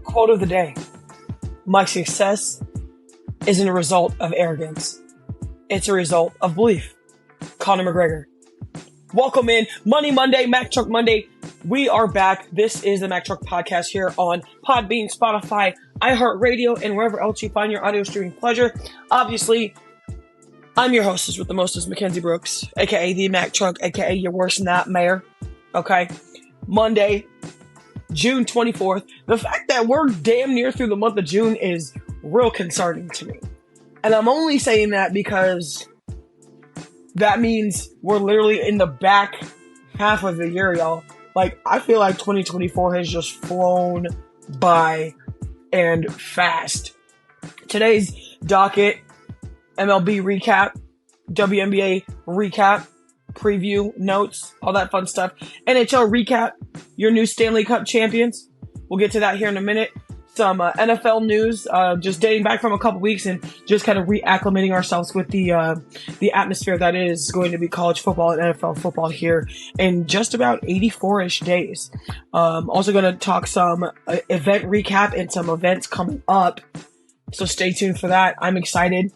Quote of the day: my success isn't a result of arrogance. It's a result of belief. Conor McGregor. Welcome in. Money Monday, Mack Truck Monday. We are back. This is the Mack Truck Podcast here on Podbean, Spotify, iHeartRadio, and wherever else you find your audio streaming pleasure. Obviously, I'm your hostess with the mostest, Mackenzie Brooks, aka the Mack Truck, aka your worst nightmare. Okay. Monday, June 24th. The fact that we're damn near through the month of June is real concerning to me. And I'm only saying that because that means we're literally in the back half of the year, y'all. Like, I feel like 2024 has just flown by and fast. Today's docket: MLB recap, WNBA recap, preview, notes, all that fun stuff. NHL recap, your new Stanley Cup champions. We'll get to that here in a minute. Some NFL news, just dating back from a couple weeks and just kind of reacclimating ourselves with the atmosphere that is going to be college football and NFL football here in just about 84-ish days. Also going to talk some event recap and some events coming up. So stay tuned for that. I'm excited.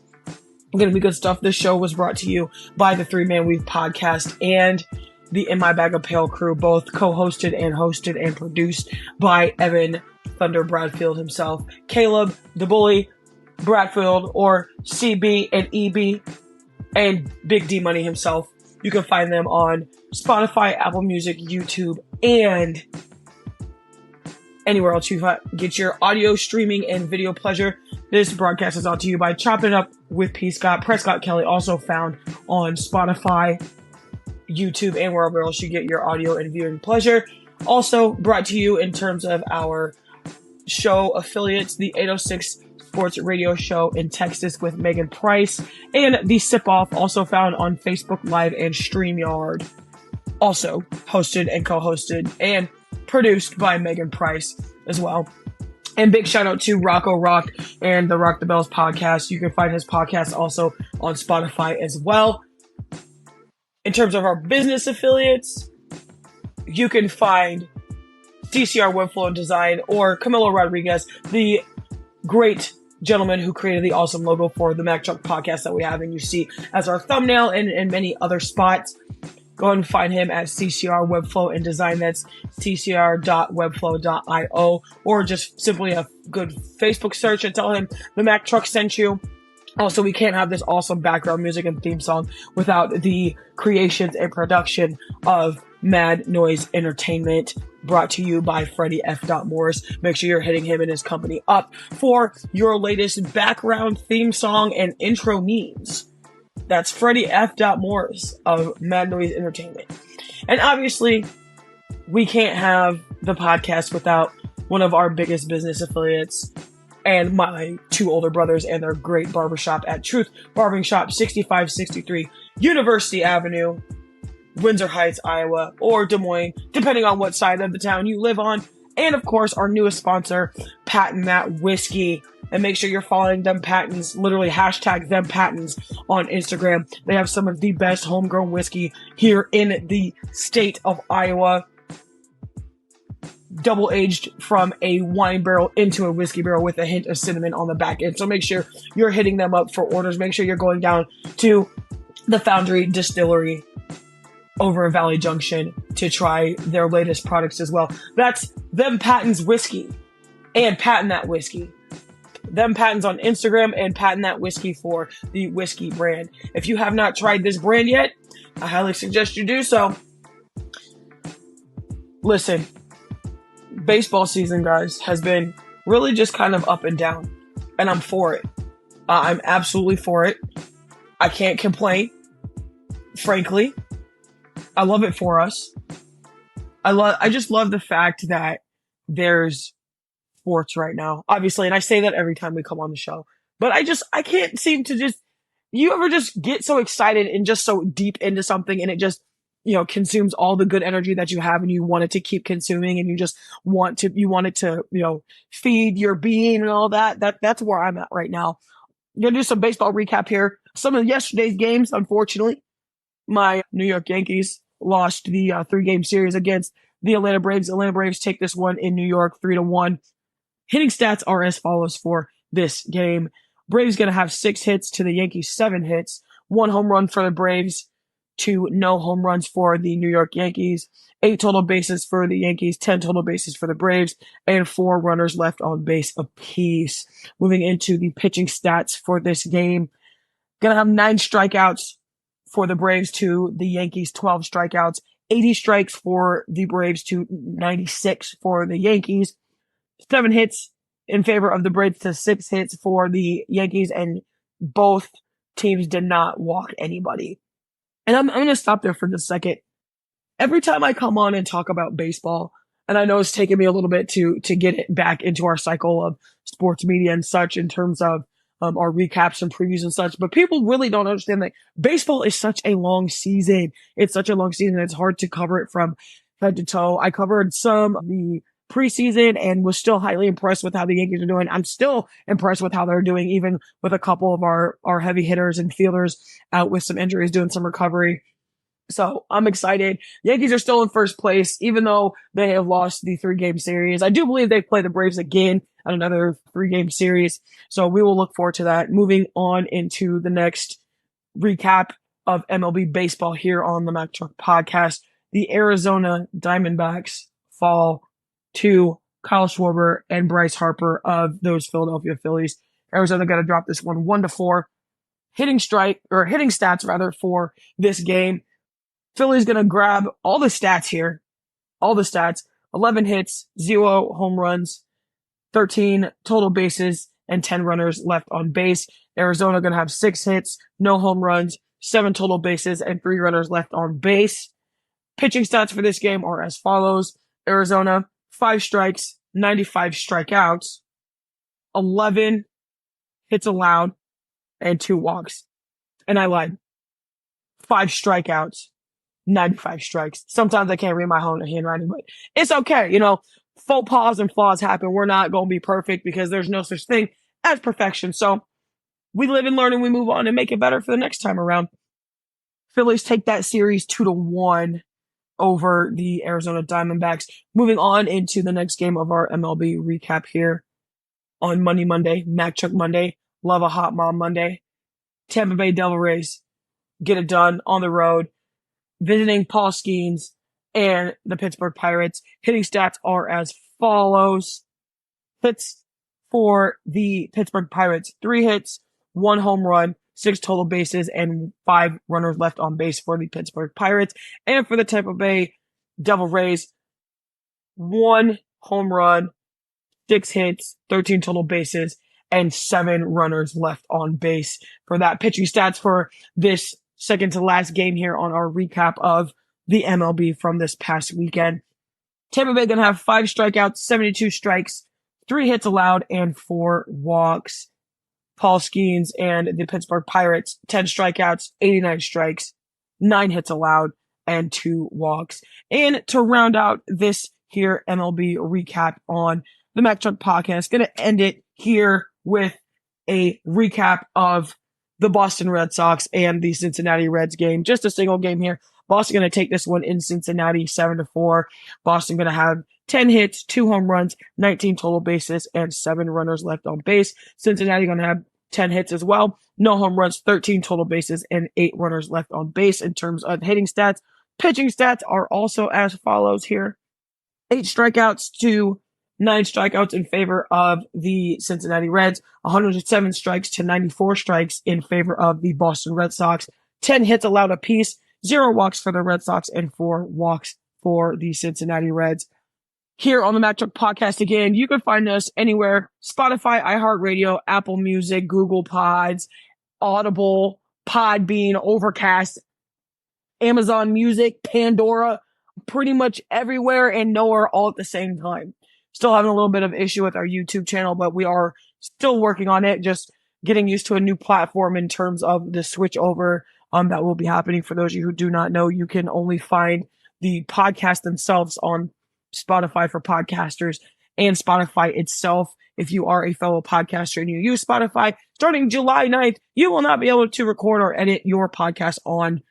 Going to be good stuff. This show was brought to you by the 3-Man Weave podcast and the In My Bag of Pale crew, both co-hosted and hosted and produced by Evan Thunder Bradfield himself, Caleb the Bully Bradfield, or CB and EB, and Big D Money himself. You can find them on Spotify, Apple Music, YouTube, and anywhere else you get your audio streaming and video pleasure. This broadcast is brought to you by Chopping It Up with P. Scott, Prescott Kelly, also found on Spotify, YouTube, and wherever else you get your audio and viewing pleasure. Also brought to you in terms of our show affiliates, the 806 Sports Radio Show in Texas with Megan Price, and the Sip Off, also found on Facebook Live and StreamYard. Also hosted and co-hosted and produced by Megan Price as well. And big shout out to Rocco Rock and the Rock the Bells podcast. You can find his podcast also on Spotify as well. In terms of our business affiliates, you can find CCR Webflow and Design, or Camilo Rodriguez, the great gentleman who created the awesome logo for the Mack Truck podcast that we have and you see as our thumbnail and many other spots. Go ahead and find him at CCR Webflow and Design. That's ccr.webflow.io, or just simply a good Facebook search and tell him the Mack Truck sent you. Also, we can't have this awesome background music and theme song without the creations and production of Mad Noise Entertainment, brought to you by Freddie F. Morris. Make sure you're hitting him and his company up for your latest background theme song and intro memes. That's Freddie F. Morris of Mad Noise Entertainment. And obviously, we can't have the podcast without one of our biggest business affiliates and my two older brothers and their great barbershop at Truth Barbering Shop, 6563 University Avenue, Windsor Heights, Iowa, or Des Moines, depending on what side of the town you live on. And of course, our newest sponsor, Patent That Whiskey. And make sure you're following them patents, literally hashtag them patents on Instagram. They have some of the best homegrown whiskey here in the state of Iowa. Double aged from a wine barrel into a whiskey barrel with a hint of cinnamon on the back end. So make sure you're hitting them up for orders. Make sure you're going down to the Foundry Distillery over in Valley Junction to try their latest products as well. That's them patents whiskey and Patent That Whiskey. them Patents on Instagram and patent that whiskey for the whiskey brand. If you have not tried this brand yet, I highly suggest you do so. Listen, baseball season, guys, has been really just kind of up and down, and I'm for it. I'm absolutely for it. I can't complain. Frankly, I love it for us. I just love the fact that there's sports right now, obviously, and I say that every time we come on the show, but I can't seem to just, you ever just get so excited and just so deep into something and it just, consumes all the good energy that you have and you want it to keep consuming and you want it to, feed your being and all that. That's where I'm at right now. I'm going to do some baseball recap here. Some of yesterday's games, unfortunately, my New York Yankees lost the 3-game series against the Atlanta Braves. Atlanta Braves take this one in New York 3-1. Hitting stats are as follows for this game. Braves going to have 6 hits to the Yankees 7 hits. 1 home run for the Braves, 2 no home runs for the New York Yankees. 8 total bases for the Yankees, 10 total bases for the Braves, and 4 runners left on base apiece. Moving into the pitching stats for this game. Going to have 9 strikeouts for the Braves to the Yankees, 12 strikeouts. 80 strikes for the Braves to 96 for the Yankees. 7 hits in favor of the Braves to 6 hits for the Yankees, and both teams did not walk anybody. And I'm going to stop there for just a second. Every time I come on and talk about baseball, and I know it's taken me a little bit to get it back into our cycle of sports media and such in terms of our recaps and previews and such, but people really don't understand that baseball is such a long season. It's such a long season. It's hard to cover it from head to toe. I covered some of the preseason and was still highly impressed with how the Yankees are doing. I'm still impressed with how they're doing, even with a couple of our heavy hitters and fielders out with some injuries, doing some recovery. So I'm excited. Yankees are still in first place, even though they have lost the 3-game series. I do believe they play the Braves again at another 3-game series. So we will look forward to that. Moving on into the next recap of MLB baseball here on the Mack podcast. The Arizona Diamondbacks fall to Kyle Schwarber and Bryce Harper of those Philadelphia Phillies. Arizona got to drop this one 1-4. Hitting stats for this game. Philly's going to grab all the stats here. All the stats. 11 hits, 0 home runs, 13 total bases, and 10 runners left on base. Arizona going to have 6 hits, no home runs, 7 total bases, and 3 runners left on base. Pitching stats for this game are as follows. Arizona, 5 strikes, 95 strikeouts, 11 hits allowed, and 2 walks. And I lied. 5 strikeouts, 95 strikes. Sometimes I can't read my own handwriting, but it's okay. Faux pas and flaws happen. We're not going to be perfect because there's no such thing as perfection. So we live and learn and we move on and make it better for the next time around. Phillies take that series 2-1 over the Arizona Diamondbacks. Moving on into the next game of our MLB recap here on Money Monday, Mack Truck Monday, Love a Hot Mom Monday. Tampa Bay Devil Rays get it done on the road, visiting Paul Skeens and the Pittsburgh Pirates. Hitting stats are as follows. Hits for the Pittsburgh Pirates, 3 hits, 1 home run, 6 total bases, and 5 runners left on base for the Pittsburgh Pirates. And for the Tampa Bay Devil Rays, 1 home run, 6 hits, 13 total bases, and 7 runners left on base for that. Pitching stats for this second to last game here on our recap of the MLB from this past weekend. Tampa Bay gonna have 5 strikeouts, 72 strikes, 3 hits allowed, and 4 walks. Paul Skeens and the Pittsburgh Pirates, 10 strikeouts, 89 strikes, 9 hits allowed, and 2 walks. And to round out this here MLB recap on the Mack Truck podcast, gonna end it here with a recap of the Boston Red Sox and the Cincinnati Reds game. Just a single game here. Boston going to take this one in Cincinnati 7-4. Boston going to have 10 hits, 2 home runs, 19 total bases, and 7 runners left on base. Cincinnati going to have 10 hits as well. No home runs, 13 total bases, and 8 runners left on base in terms of hitting stats. Pitching stats are also as follows here. 8 strikeouts to 9 strikeouts in favor of the Cincinnati Reds, 107 strikes to 94 strikes in favor of the Boston Red Sox, 10 hits allowed apiece, 0 walks for the Red Sox, and 4 walks for the Cincinnati Reds. Here on the Mack Podcast again, you can find us anywhere: Spotify, iHeartRadio, Apple Music, Google Pods, Audible, Podbean, Overcast, Amazon Music, Pandora, pretty much everywhere and nowhere all at the same time. Still having a little bit of issue with our YouTube channel, but we are still working on it, just getting used to a new platform in terms of the switch over that will be happening. For those of you who do not know, you can only find the podcast themselves on Spotify for podcasters and Spotify itself. If you are a fellow podcaster and you use Spotify, starting July 9th, you will not be able to record or edit your podcast on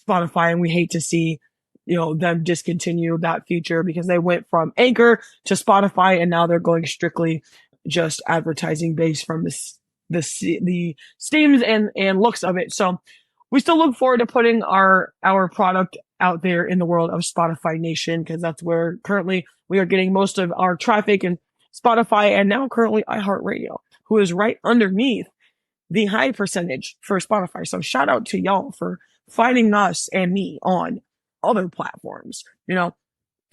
Spotify. And we hate to see, them discontinue that feature, because they went from Anchor to Spotify and now they're going strictly just advertising based from the steams and looks of it. So we still look forward to putting our product out there in the world of Spotify Nation, because that's where currently we are getting most of our traffic, and Spotify, and now currently iHeartRadio, who is right underneath the high percentage for Spotify. So shout out to y'all for finding us and me on other platforms.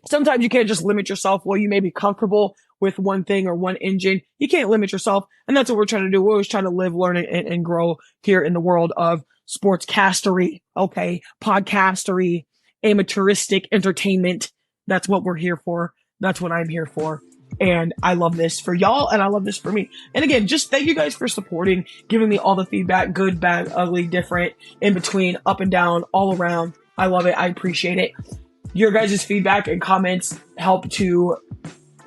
Sometimes you can't just limit yourself. Well, you may be comfortable with one thing or one engine. You can't limit yourself. And that's what we're trying to do. We're always trying to live, learn, and grow here in the world of sportscastery, podcastery, amateuristic entertainment. That's what we're here for. That's what I'm here for. And I love this for y'all, and I love this for me. And again, just thank you guys for supporting, giving me all the feedback, good, bad, ugly, different, in between, up and down, all around. I love it. I appreciate it. Your guys' feedback and comments help to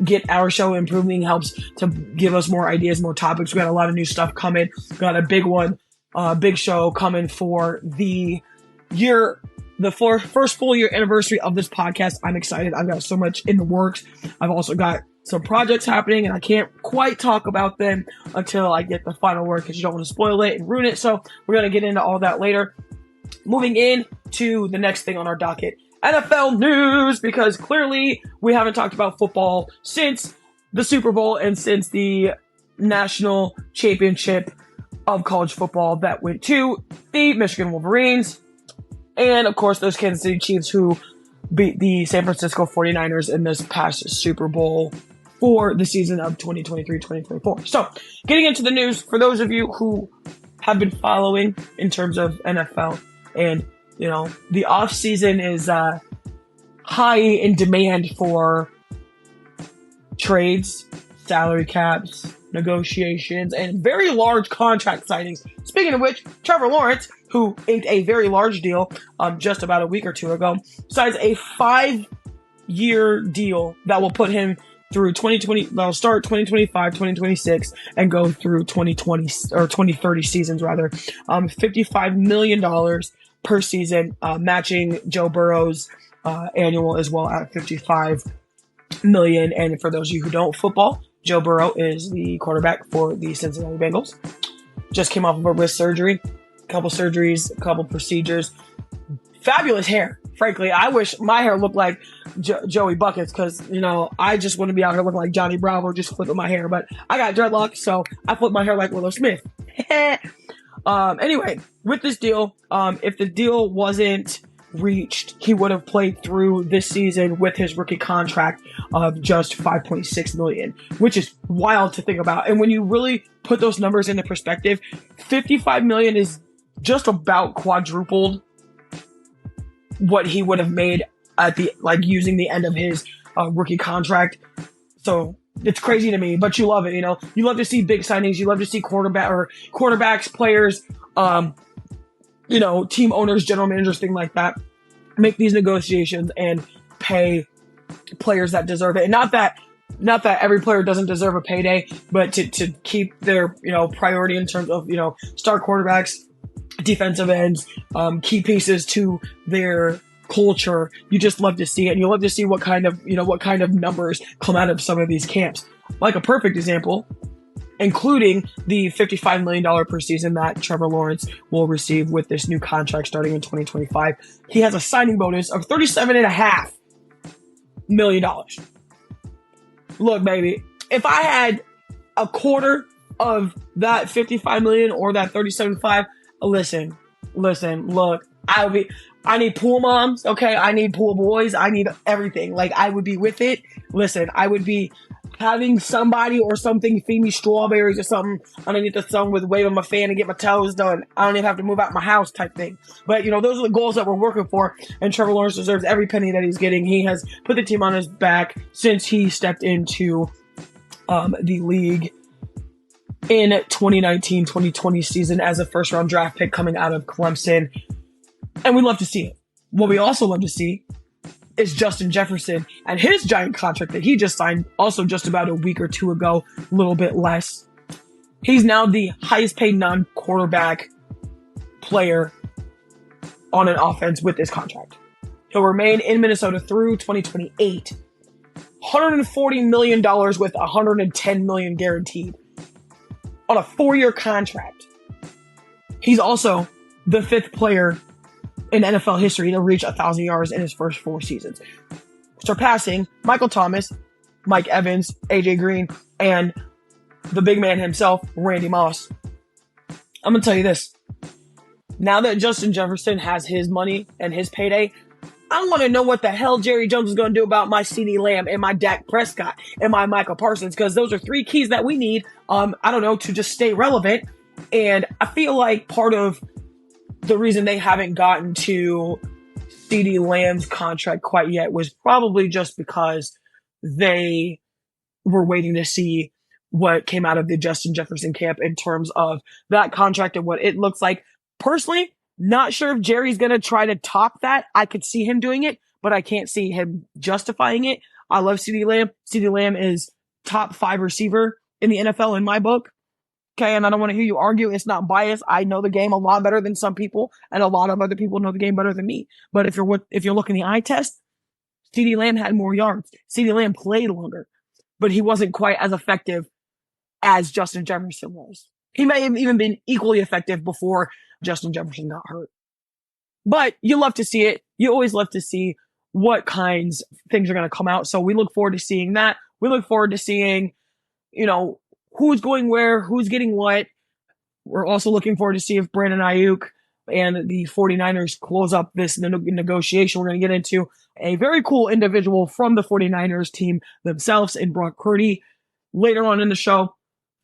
get our show improving, helps to give us more ideas, more topics. We got a lot of new stuff coming. Got a big one, big show coming for the first full year anniversary of this podcast. I'm excited. I've got so much in the works. I've also got some projects happening, and I can't quite talk about them until I get the final word, because you don't want to spoil it and ruin it. So we're going to get into all that later. Moving in to the next thing on our docket, NFL news, because clearly we haven't talked about football since the Super Bowl and since the national championship of college football that went to the Michigan Wolverines. And of course, those Kansas City Chiefs who beat the San Francisco 49ers in this past Super Bowl for the season of 2023-2024. So getting into the news, for those of you who have been following in terms of NFL, and the off season is high in demand for trades, salary caps, negotiations, and very large contract signings. Speaking of which, Trevor Lawrence, who inked a very large deal just about a week or two ago, signs a 5-year deal that will put him through 2020. That'll start 2025, 2026, and go through 2020 or 2030 seasons rather. $55 million per season, matching Joe Burrow's annual as well at $55 million. And for those of you who don't football, Joe Burrow is the quarterback for the Cincinnati Bengals. Just came off of a wrist surgery, a couple surgeries, a couple procedures. Fabulous hair. Frankly, I wish my hair looked like Joey Buckets, because, I just want to be out here looking like Johnny Bravo, just flipping my hair. But I got dreadlocks, so I flip my hair like Willow Smith. Anyway, with this deal, if the deal wasn't reached, he would have played through this season with his rookie contract of just $5.6 million, which is wild to think about. And when you really put those numbers into perspective, $55 million is just about quadrupled what he would have made at using the end of his rookie contract. So it's crazy to me, but you love it. You love to see big signings. You love to see quarterbacks, players, team owners, general managers, things like that, make these negotiations and pay players that deserve it. And not that every player doesn't deserve a payday, but to keep their, priority in terms of, star quarterbacks, defensive ends, key pieces to their culture. You just love to see it. And you love to see what kind of numbers come out of some of these camps. Like a perfect example, including the $55 million per season that Trevor Lawrence will receive with this new contract starting in 2025. He has a signing bonus of $37.5 million. Look, baby, if I had a quarter of that 55 million or that 37.5, listen, look, I need pool moms, okay? I need pool boys. I need everything. Like, I would be with it. Listen, I would be having somebody or something feed me strawberries or something underneath the sun with waving my fan and get my toes done. I don't even have to move out my house type thing. But, those are the goals that we're working for. And Trevor Lawrence deserves every penny that he's getting. He has put the team on his back since he stepped into the league in 2019-2020 season as a first-round draft pick coming out of Clemson. And we love to see it. What we also love to see is Justin Jefferson and his giant contract that he just signed, also just about a week or two ago, a little bit less. He's now the highest paid non-quarterback player on an offense with this contract. He'll remain in Minnesota through 2028. $140 million with $110 million guaranteed on a 4-year contract. He's also the 5th player in NFL history to reach 1,000 yards in his first 4 seasons, surpassing Michael Thomas, Mike Evans, AJ Green, and the big man himself, Randy Moss. I'm going to tell you this. Now that Justin Jefferson has his money and his payday, I want to know what the hell Jerry Jones is going to do about my CeeDee Lamb and my Dak Prescott and my Michael Parsons, because those are 3 keys that we need, to just stay relevant. And I feel like part of the reason they haven't gotten to CeeDee Lamb's contract quite yet was probably just because they were waiting to see what came out of the Justin Jefferson camp in terms of that contract and what it looks like. Personally, not sure if Jerry's going to try to top that. I could see him doing it, but I can't see him justifying it. I love CeeDee Lamb. CeeDee Lamb is top 5 receiver in the NFL in my book. Okay, and I don't want to hear you argue. It's not biased. I know the game a lot better than some people, and a lot of other people know the game better than me. But if you're looking the eye test, CeeDee Lamb had more yards. CeeDee Lamb played longer, but he wasn't quite as effective as Justin Jefferson was. He may have even been equally effective before Justin Jefferson got hurt. But you love to see it. You always love to see what kinds of things are going to come out. So we look forward to seeing that. We look forward to seeing, who's going where, who's getting what. We're also looking forward to see if Brandon Ayuk and the 49ers close up this negotiation. We're going to get into a very cool individual from the 49ers team themselves in Brock Purdy later on in the show.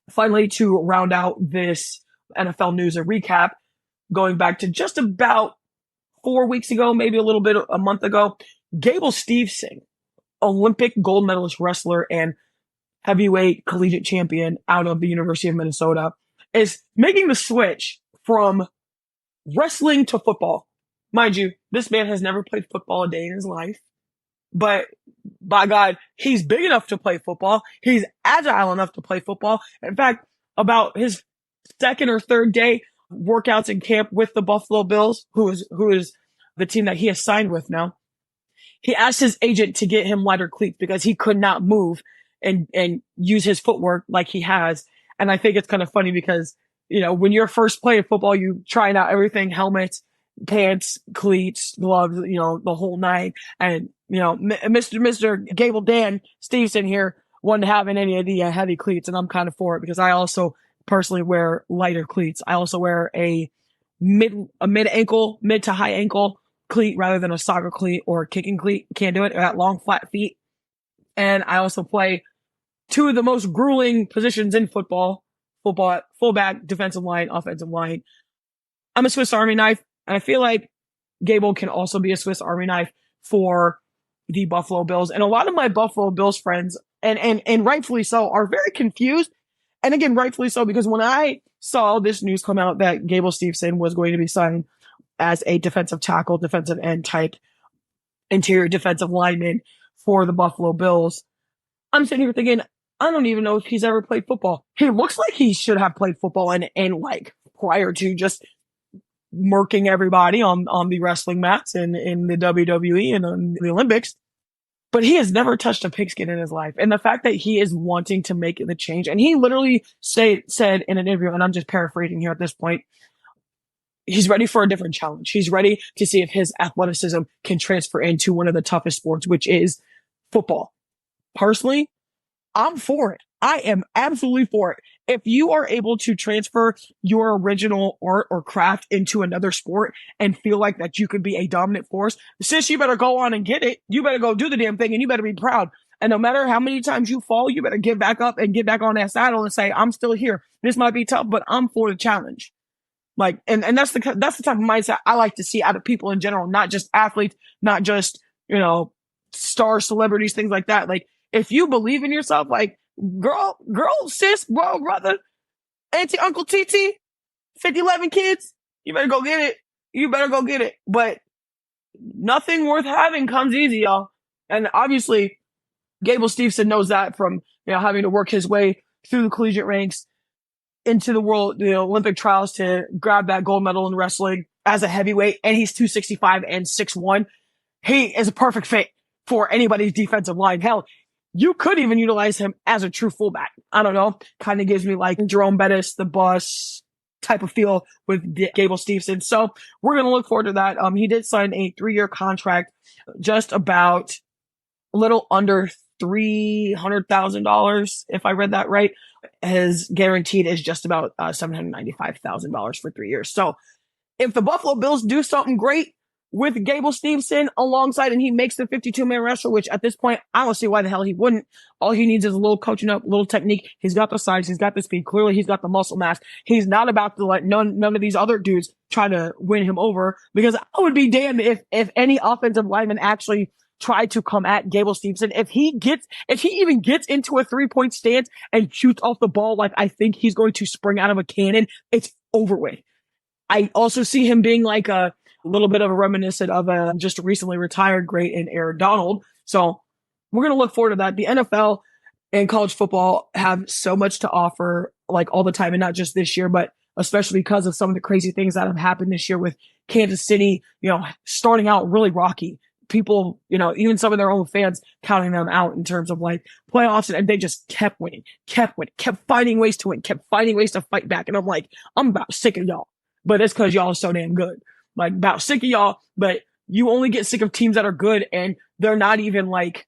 Finally, to round out this NFL news and recap, going back to just about 4 weeks ago, maybe a month ago, Gable Steveson, Olympic gold medalist wrestler and heavyweight collegiate champion out of the University of Minnesota, is making the switch from wrestling to football. Mind you, this man has never played football a day in his life, but by God, he's big enough to play football. He's agile enough to play football. In fact, about his 2nd or 3rd day workouts in camp with the Buffalo Bills, who is the team that he has signed with now, he asked his agent to get him lighter cleats because he could not move and use his footwork like he has. And I think it's kind of funny because, when you're first playing football, you trying out everything, helmets, pants, cleats, gloves, the whole nine. And, Mr. Gable Dan Steveson here wasn't having any of the heavy cleats. And I'm kind of for it because I also personally wear lighter cleats. I also wear a mid to high ankle cleat rather than a soccer cleat or a kicking cleat. Can't do it. I got long, flat feet. And I also play 2 of the most grueling positions in football, fullback, defensive line, offensive line. I'm a Swiss Army knife, and I feel like Gable can also be a Swiss Army knife for the Buffalo Bills. And a lot of my Buffalo Bills friends, and rightfully so, are very confused. And again, rightfully so, because when I saw this news come out that Gable Steveson was going to be signed as a defensive tackle, defensive end type, interior defensive lineman for the Buffalo Bills, I'm sitting here thinking, I don't even know if he's ever played football. He looks like he should have played football and prior to just murking everybody on the wrestling mats and in the WWE and on the Olympics. But he has never touched a pigskin in his life. And the fact that he is wanting to make the change, and he literally said in an interview, and I'm just paraphrasing here at this point, he's ready for a different challenge. He's ready to see if his athleticism can transfer into one of the toughest sports, which is football. Personally, I'm for it. I am absolutely for it. If you are able to transfer your original art or craft into another sport and feel like that you could be a dominant force, sis, you better go on and get it. You better go do the damn thing and you better be proud. And no matter how many times you fall, you better get back up and get back on that saddle and say, I'm still here. This might be tough, but I'm for the challenge. Like, and that's the type of mindset I like to see out of people in general, not just athletes, not just, star celebrities, things like that. Like, if you believe in yourself, like, girl, sis, bro, brother, auntie, uncle, TT, 50, 11 kids, you better go get it. You better go get it. But nothing worth having comes easy, y'all. And obviously, Gable Steveson knows that from, having to work his way through the collegiate ranks into the Olympic trials to grab that gold medal in wrestling as a heavyweight. And he's 265 and 6'1". He is a perfect fit for anybody's defensive line. Hell, you could even utilize him as a true fullback. I don't know. Kind of gives me like Jerome Bettis, the Boss type of feel with Gable Steveson. So we're going to look forward to that. He did sign a 3-year contract, just about a little under $300,000, if I read that right. His guaranteed is just about $795,000 for 3 years. So if the Buffalo Bills do something great with Gable Steveson alongside, and he makes the 52-man roster, which at this point, I don't see why the hell he wouldn't. All he needs is a little coaching up, a little technique. He's got the size. He's got the speed. Clearly, he's got the muscle mass. He's not about to let none of these other dudes try to win him over, because I would be damned if any offensive lineman actually try to come at Gable Steveson. If he even gets into a 3-point stance and shoots off the ball like I think he's going to spring out of a cannon, it's over with. I also see him being like a little bit of a reminiscent of a just recently retired great in Aaron Donald. So we're going to look forward to that. The NFL and college football have so much to offer, like, all the time, and not just this year, but especially because of some of the crazy things that have happened this year with Kansas City, starting out really rocky. People, even some of their own fans counting them out in terms of like playoffs, and they just kept winning, kept finding ways to win, kept finding ways to fight back. And I'm like, I'm about sick of y'all, but it's because y'all are so damn good. Like, about sick of y'all, but you only get sick of teams that are good, and they're not even like,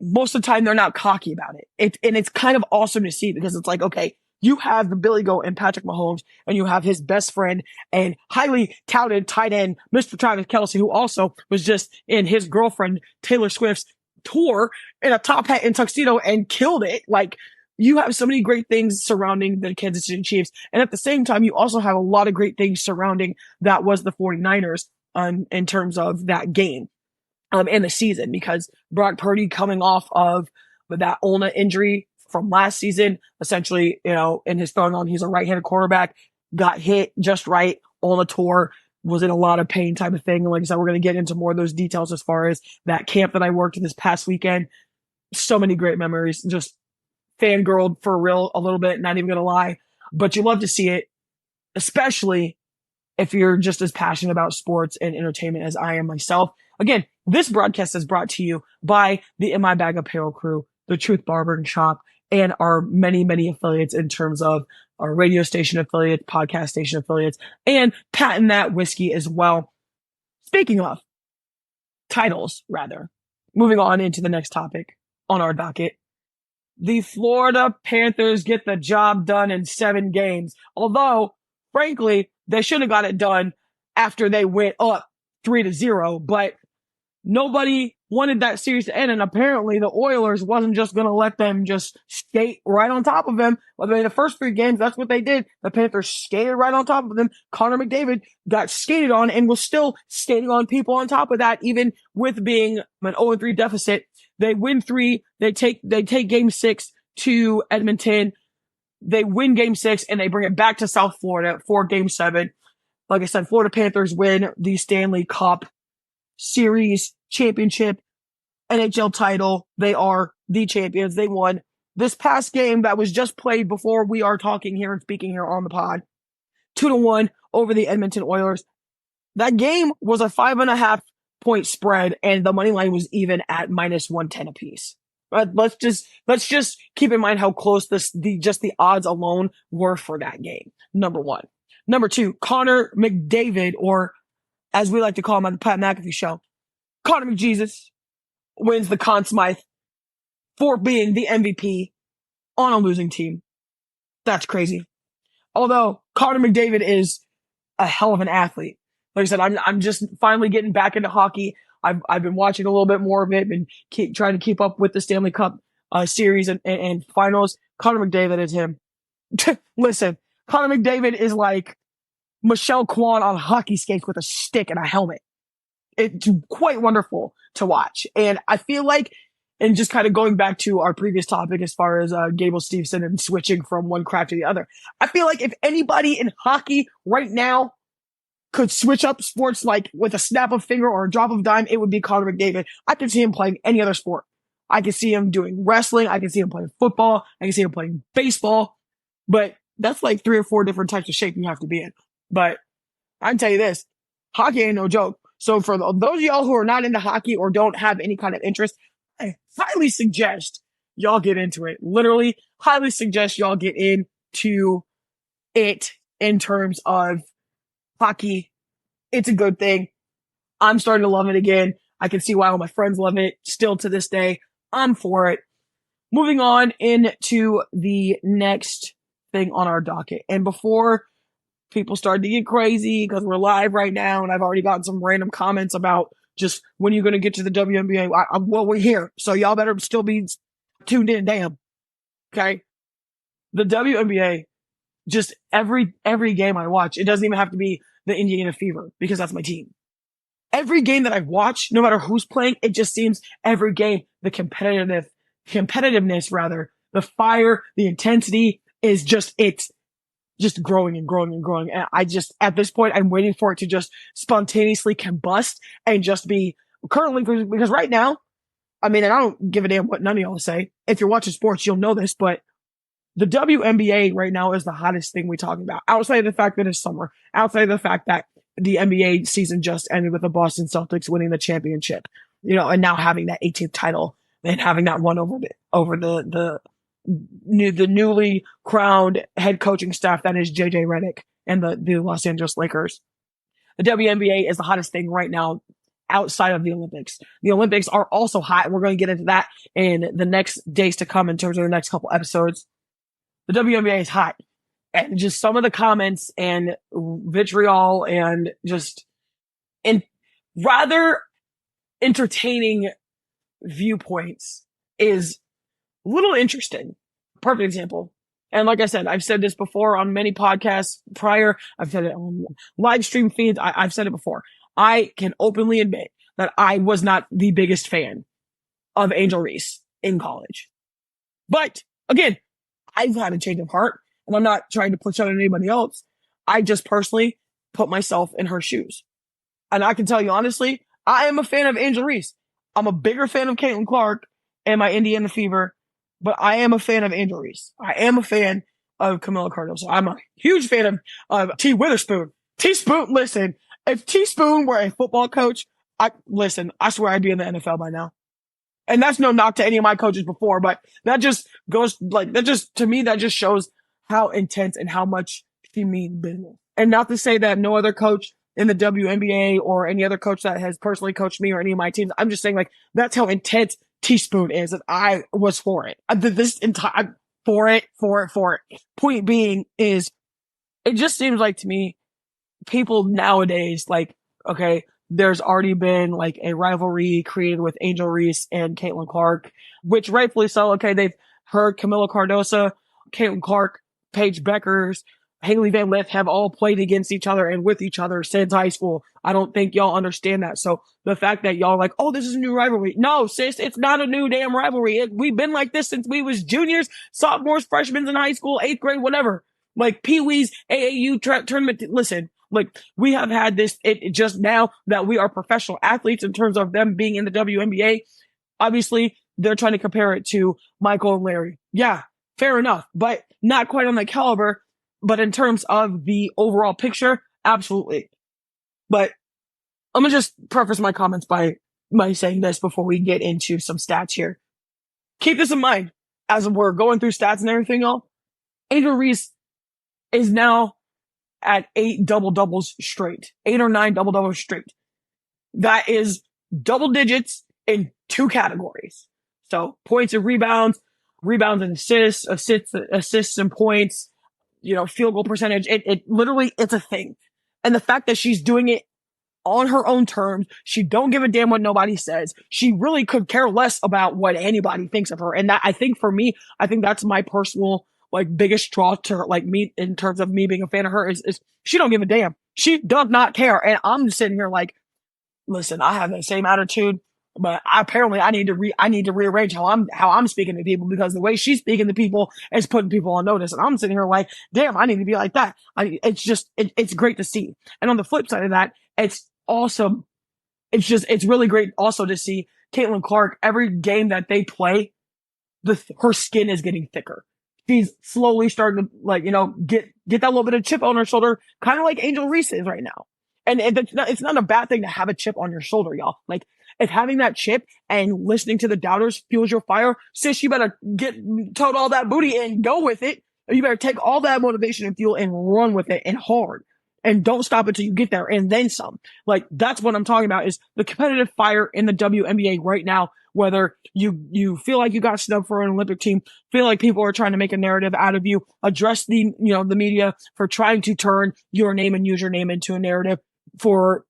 most of the time they're not cocky about it. And it's kind of awesome to see, because it's like, okay, you have the Billy Goat and Patrick Mahomes, and you have his best friend and highly touted tight end, Mr. Travis Kelce, who also was just in his girlfriend Taylor Swift's tour in a top hat and tuxedo and killed it. Like, you have so many great things surrounding the Kansas City Chiefs. And at the same time, you also have a lot of great things surrounding that was the 49ers in terms of that game and the season, because Brock Purdy, coming off of that ulnar injury from last season, essentially, in his throwing on, he's a right-handed quarterback, got hit just right on the tour, was in a lot of pain type of thing. And like I said, we're going to get into more of those details as far as that camp that I worked this past weekend. So many great memories, just fangirled for real a little bit, not even going to lie, but you love to see it, especially if you're just as passionate about sports and entertainment as I am myself. Again, this broadcast is brought to you by the In My Bag Apparel crew, the Truth Barber Shop, and our many, many affiliates in terms of our radio station affiliates, podcast station affiliates, and Patent That Whiskey as well. Speaking of titles, rather, moving on into the next topic on our docket. The Florida Panthers get the job done in 7 games. Although, frankly, they should have got it done after they went up 3-0, but nobody wanted that series to end, and apparently the Oilers wasn't just going to let them just skate right on top of them. I mean, the first 3 games, that's what they did. The Panthers skated right on top of them. Connor McDavid got skated on and was still skating on people on top of that, even with being an 0-3 deficit. They win 3. They take game 6 to Edmonton. They win game 6, and they bring it back to South Florida for game 7. Like I said, Florida Panthers win the Stanley Cup Series championship, NHL title. They are the champions. They won this past game that was just played before we are talking here and speaking here on the pod. 2-1 over the Edmonton Oilers. That game was a 5.5 point spread, and the money line was even at -110 apiece. But let's just keep in mind how close the odds alone were for that game. Number 1. Number 2, Connor McDavid, or as we like to call him on the Pat McAfee show, Connor McJesus, wins the Conn Smythe for being the MVP on a losing team. That's crazy. Although Connor McDavid is a hell of an athlete. Like I said, I'm just finally getting back into hockey. I've been watching a little bit more of it, been trying to keep up with the Stanley Cup series and finals. Connor McDavid is him. Listen, Connor McDavid is like Michelle Kwan on hockey skates with a stick and a helmet. It's quite wonderful to watch. And I feel like, and just kind of going back to our previous topic as far as Gable Steveson and switching from one craft to the other, I feel like if anybody in hockey right now could switch up sports like with a snap of finger or a drop of dime, it would be Connor McDavid. I could see him playing any other sport. I could see him doing wrestling. I could see him playing football. I can see him playing baseball. But that's like 3 or 4 different types of shape you have to be in. But I can tell you this, hockey ain't no joke. So for those of y'all who are not into hockey or don't have any kind of interest, I highly suggest y'all get into it. Literally, highly suggest y'all get into it in terms of hockey. It's a good thing. I'm starting to love it again. I can see why all my friends love it still to this day. I'm for it. Moving on into the next thing on our docket. And before people start to get crazy because we're live right now and I've already gotten some random comments about just when you're going to get to the WNBA. Well, we're here. So y'all better still be tuned in. Damn. Okay. The WNBA, just every game I watch, it doesn't even have to be the Indiana Fever because that's my team. Every game that I watch, no matter who's playing, it just seems every game, the competitiveness rather, the fire, the intensity is just, it's just growing and growing and growing. And I just, at this point, I'm waiting for it to just spontaneously combust and just be currently, because right now, I mean, and I don't give a damn what none of y'all say. If you're watching sports, you'll know this, but the WNBA right now is the hottest thing we're talking about. Outside of the fact that it's summer, outside of the fact that the NBA season just ended with the Boston Celtics winning the championship, and now having that 18th title and having that run over the newly crowned head coaching staff that is JJ Redick and the Los Angeles Lakers. The WNBA is the hottest thing right now outside of the Olympics. The Olympics are also hot, and we're going to get into that in the next days to come in terms of the next couple episodes. The WNBA is hot. And just some of the comments and vitriol and just rather entertaining viewpoints is a little interesting. Perfect example. And like I said, I've said this before on many podcasts prior. I've said it on live stream feeds. I've said it before. I can openly admit that I was not the biggest fan of Angel Reese in college. But again, I've had a change of heart. And I'm not trying to push on anybody else. I just personally put myself in her shoes. And I can tell you honestly, I am a fan of Angel Reese. I'm a bigger fan of Caitlin Clark and my Indiana Fever, but I am a fan of Angel Reese. I am a fan of Camila Cardoso. I'm a huge fan of T. Witherspoon. T-Spoon, listen, if T-Spoon were a football coach, I swear I'd be in the NFL by now. And that's no knock to any of my coaches before, but that just to me, that just shows how intense and how much she means business. And not to say that no other coach in the WNBA or any other coach that has personally coached me or any of my teams, I'm just saying that's how intense Teaspoon is, and I was for it. For it. Point being is, it just seems like to me, people nowadays, okay, there's already been a rivalry created with Angel Reese and Caitlin Clark, which rightfully so. Okay, they've heard Camila Cardoso, Caitlin Clark, Paige Beckers, Haley Van Lith have all played against each other and with each other since high school. I don't think y'all understand that. So the fact that y'all oh, this is a new rivalry. No, sis, it's not a new damn rivalry. We've been like this since we was juniors, sophomores, freshmen in high school, 8th grade, whatever. Pee-wee's, AAU tournament. Listen, we have had this, it just now that we are professional athletes in terms of them being in the WNBA. Obviously, they're trying to compare it to Michael and Larry. Yeah, fair enough, but not quite on that caliber. But in terms of the overall picture, absolutely. But I'm going to just preface my comments by saying this before we get into some stats here. Keep this in mind as we're going through stats and everything else. Angel Reese is now at 8 double-doubles straight. 8 or 9 double-doubles straight. That is double digits in 2 categories. So points and rebounds, rebounds and assists and points, field goal percentage. It literally, it's a thing. And the fact that she's doing it on her own terms, she don't give a damn what nobody says. She really could care less about what anybody thinks of her. And that, I think for me, I think that's my personal, like, biggest draw to her, like, me, in terms of me being a fan of her, is she don't give a damn. She does not care. And I'm sitting here like, listen, I have that same attitude, but I need to rearrange how I'm speaking to people, because the way she's speaking to people is putting people on notice. And I'm sitting here like, damn, I need to be like that. It's great to see. And on the flip side of that, it's awesome. It's really great also to see Caitlin Clark, every game that they play, her skin is getting thicker. She's slowly starting to, like, get that little bit of chip on her shoulder, kind of like Angel Reese is right now. And it's not a bad thing to have a chip on your shoulder, y'all. Like, if having that chip and listening to the doubters fuels your fire, sis, you better tote all that booty and go with it. You better take all that motivation and fuel and run with it, and hard. And don't stop until you get there, and then some. Like, that's what I'm talking about, is the competitive fire in the WNBA right now. Whether you feel like you got snubbed for an Olympic team, feel like people are trying to make a narrative out of you, address the media for trying to turn your name and use your name into a narrative, for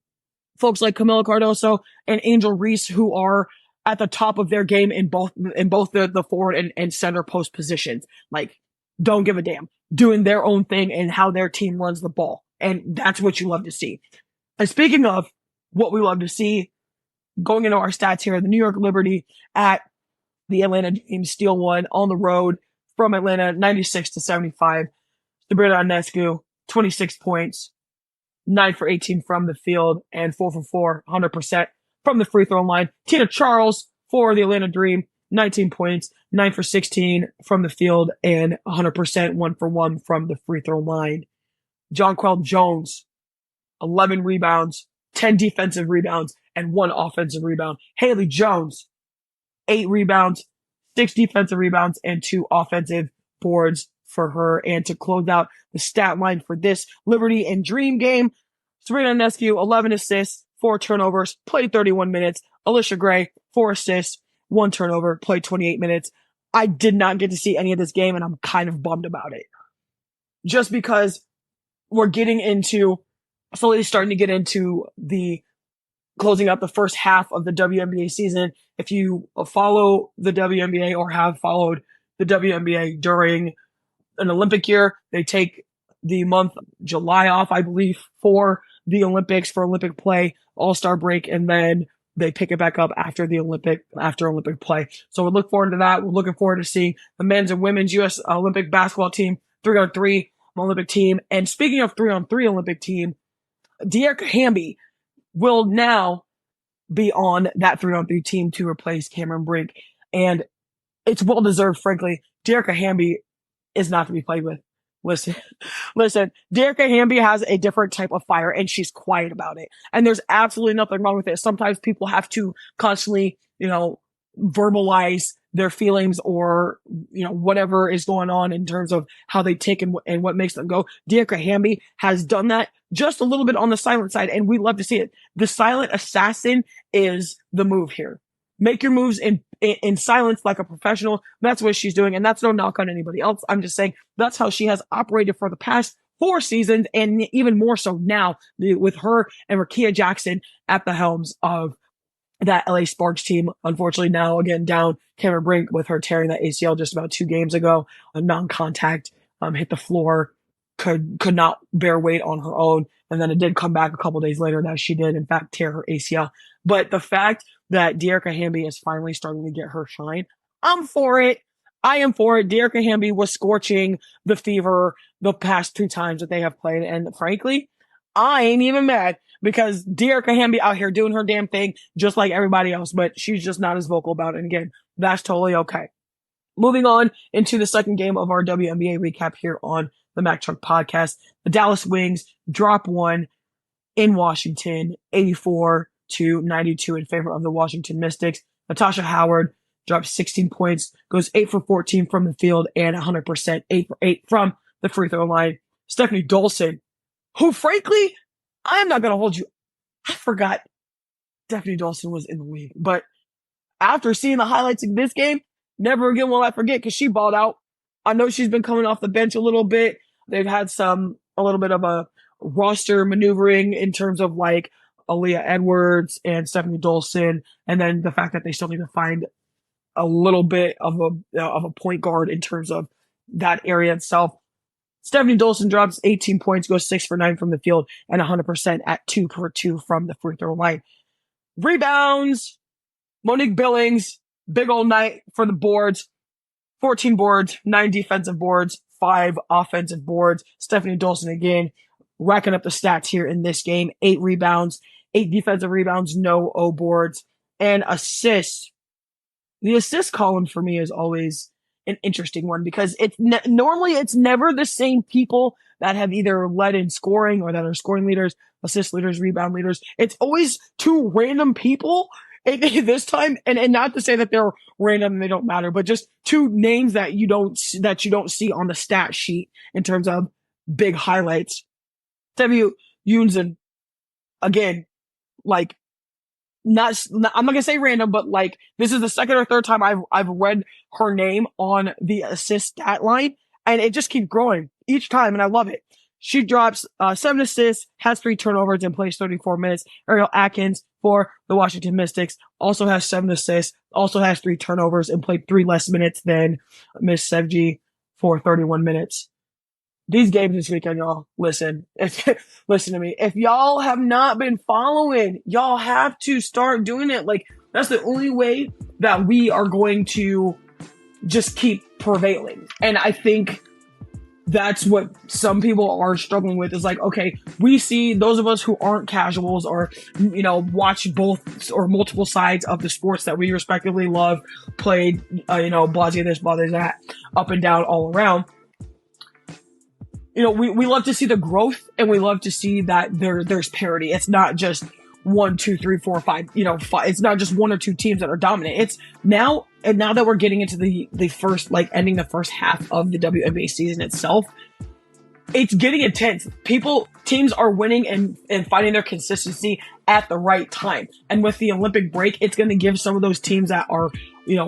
folks like Camila Cardoso and Angel Reese, who are at the top of their game in both the forward and center post positions. Like, don't give a damn, doing their own thing and how their team runs the ball. And that's what you love to see. And speaking of what we love to see, going into our stats here, the New York Liberty at the Atlanta Dream steal one on the road from Atlanta, 96-75. Sabrina Ionescu, 26 points, 9 for 18 from the field, and 4 for 4, 100% from the free throw line. Tina Charles for the Atlanta Dream, 19 points, 9 for 16 from the field, and 100%, 1 for 1 from the free throw line. Jonquel Jones, 11 rebounds, 10 defensive rebounds, and 1 offensive rebound. Haley Jones, 8 rebounds, 6 defensive rebounds, and 2 offensive boards for her. And to close out the stat line for this Liberty and Dream game, Sabrina Ionescu, 11 assists, 4 turnovers, played 31 minutes. Alicia Gray, 4 assists, 1 turnover, played 28 minutes. I did not get to see any of this game, and I'm kind of bummed about it. Just because we're slowly starting to get into the closing out the first half of the WNBA season. If you follow the WNBA or have followed the WNBA during an Olympic year, they take the month July off, I believe, for the Olympics, for Olympic play, All-Star break, and then they pick it back up after Olympic play. So we look forward to that. We're looking forward to seeing the men's and women's U.S. Olympic basketball team, 3-on-3 Olympic team. And speaking of 3-on-3 Olympic team, Dearica Hamby will now be on that 3-on-3 team to replace Cameron Brink. And it's well deserved, frankly. Dearica Hamby is not to be played with. Listen, Dearica Hamby has a different type of fire, and she's quiet about it. And there's absolutely nothing wrong with it. Sometimes people have to constantly, verbalize their feelings or, whatever is going on in terms of how they take and what makes them go. Dearica Hamby has done that just a little bit on the silent side, and we love to see it. The silent assassin is the move here. Make your moves in silence like a professional. That's what she's doing, and that's no knock on anybody else. I'm just saying that's how she has operated for the past 4 seasons, and even more so now with her and Rakia Jackson at the helms of that LA Sparks team. Unfortunately, now again down Cameron Brink with her tearing that ACL just about 2 games ago. A non-contact, hit the floor, could not bear weight on her own. And then it did come back a couple days later that she did, in fact, tear her ACL. But the fact that Dearica Hamby is finally starting to get her shine, I'm for it. I am for it. Dearica Hamby was scorching the Fever the past 2 times that they have played. And frankly, I ain't even mad, because Dearica Hamby out here doing her damn thing just like everybody else, but she's just not as vocal about it. And again, that's totally okay. Moving on into the second game of our WNBA recap here on the Mack podcast. The Dallas Wings drop one in Washington, 84-92 in favor of the Washington Mystics. Natasha Howard drops 16 points, goes 8 for 14 from the field, and 100%, 8 for 8 from the free throw line. Stephanie Dolson, who frankly, I am not going to hold you. I forgot Stephanie Dolson was in the league, but after seeing the highlights of this game, never again will I forget, because she balled out. I know she's been coming off the bench a little bit. They've had a little bit of a roster maneuvering in terms of like Aaliyah Edwards and Stephanie Dolson, and then the fact that they still need to find a little bit of a point guard in terms of that area itself. Stephanie Dolson drops 18 points, goes 6 for 9 from the field, and 100% at 2 for 2 from the free throw line. Rebounds, Monique Billings, big old night for the boards. 14 boards, 9 defensive boards, 5 offensive boards. Stephanie Dolson again, racking up the stats here in this game. 8 rebounds, 8 defensive rebounds, no O boards, and assists. The assist column for me is always an interesting one, because normally it's never the same people that have either led in scoring or that are scoring leaders, assist leaders, rebound leaders. It's always 2 random people this time, and not to say that they're random and they don't matter, but just 2 names that you don't see on the stat sheet in terms of big highlights. W. Yunzen, again, like, I'm not gonna say random, but like, this is the second or third time I've read her name on the assist stat line, and it just keeps growing each time, and I love it. She drops 7 assists, has 3 turnovers, and plays 34 minutes. Ariel Atkins for the Washington Mystics also has 7 assists, also has 3 turnovers, and played 3 less minutes than Miss Sevgi for 31 minutes. These games this weekend, y'all, listen to me. If y'all have not been following, y'all have to start doing it. Like, that's the only way that we are going to just keep prevailing. And I think that's what some people are struggling with, is like, okay, we see those of us who aren't casuals or, watch both or multiple sides of the sports that we respectively love, played, blase this, blase that, up and down, all around. We love to see the growth, and we love to see that there's parity. It's not just 1, 2, 3, 4, 5, 5. It's not just 1 or 2 teams that are dominant. It's now that we're getting into the first, like, ending the first half of the WNBA season itself, it's getting intense. Teams are winning and finding their consistency at the right time. And with the Olympic break, it's going to give some of those teams that are,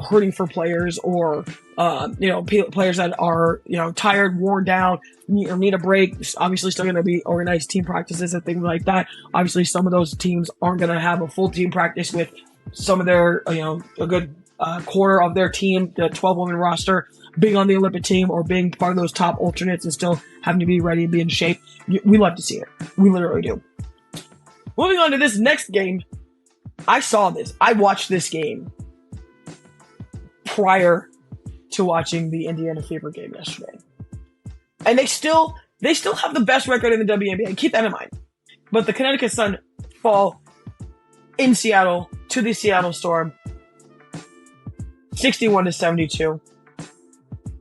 hurting for players, or, players that are, tired, worn down, or need a break. Obviously still going to be organized team practices and things like that. Obviously some of those teams aren't going to have a full team practice with some of their, a good quarter of their team, the 12-woman roster, being on the Olympic team or being part of those top alternates and still having to be ready and be in shape. We love to see it. We literally do. Moving on to this next game. I saw this. I watched this game prior to watching the Indiana Fever game yesterday. And they still have the best record in the WNBA. Keep that in mind. But the Connecticut Sun fall in Seattle to the Seattle Storm, 61-72.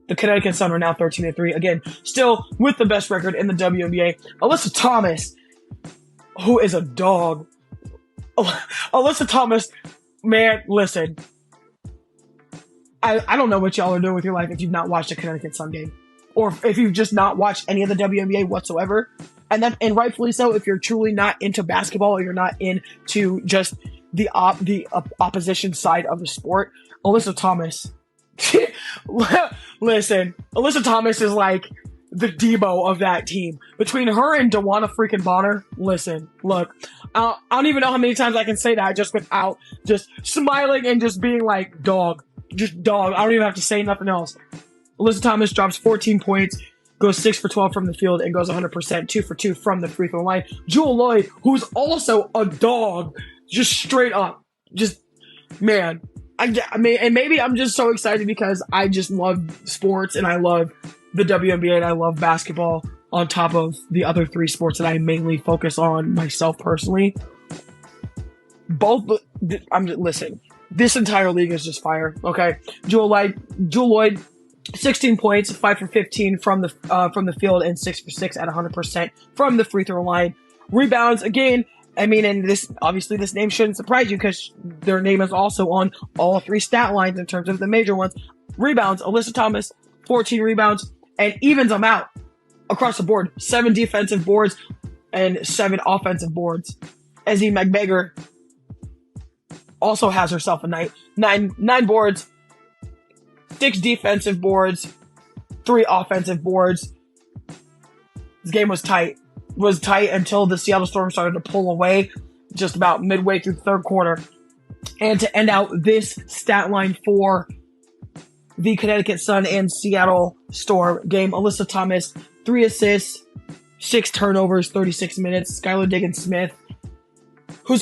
The Connecticut Sun are now 13-3. Again, still with the best record in the WNBA. Alyssa Thomas, who is a dog. Alyssa Thomas, man, listen. I don't know what y'all are doing with your life if you've not watched a Connecticut Sun game, or if you've just not watched any of the WNBA whatsoever. And rightfully so, if you're truly not into basketball, or you're not into just the opposition side of the sport. Alyssa Thomas, listen, Alyssa Thomas is like the Debo of that team. Between her and DeWanna freaking Bonner, listen, look, I don't even know how many times I can say that just without just smiling and just being like, dog. Just dog. I don't even have to say nothing else. Alyssa Thomas drops 14 points, goes 6 for 12 from the field, and goes 100%, 2 for 2 from the free throw line. Jewel Lloyd, who's also a dog, just straight up. Just, man. I mean, and maybe I'm just so excited because I just love sports, and I love the WNBA, and I love basketball on top of the other 3 sports that I mainly focus on myself personally. Listen. This entire league is just fire. Okay, Jewel Lloyd, 16 points, 5 for 15 from the field, and 6 for 6 at 100% from the free throw line. Rebounds again. I mean, and this name shouldn't surprise you because their name is also on all 3 stat lines in terms of the major ones. Rebounds, Alyssa Thomas, 14 rebounds, and evens them out across the board. 7 defensive boards and 7 offensive boards. Ezzie McBaker, also has herself a night. Nine boards, 6 defensive boards, 3 offensive boards. This game was tight. Was tight until the Seattle Storm started to pull away just about midway through the third quarter. And to end out this stat line for the Connecticut Sun and Seattle Storm game, Alyssa Thomas, 3 assists, 6 turnovers, 36 minutes. Skylar Diggins-Smith, who's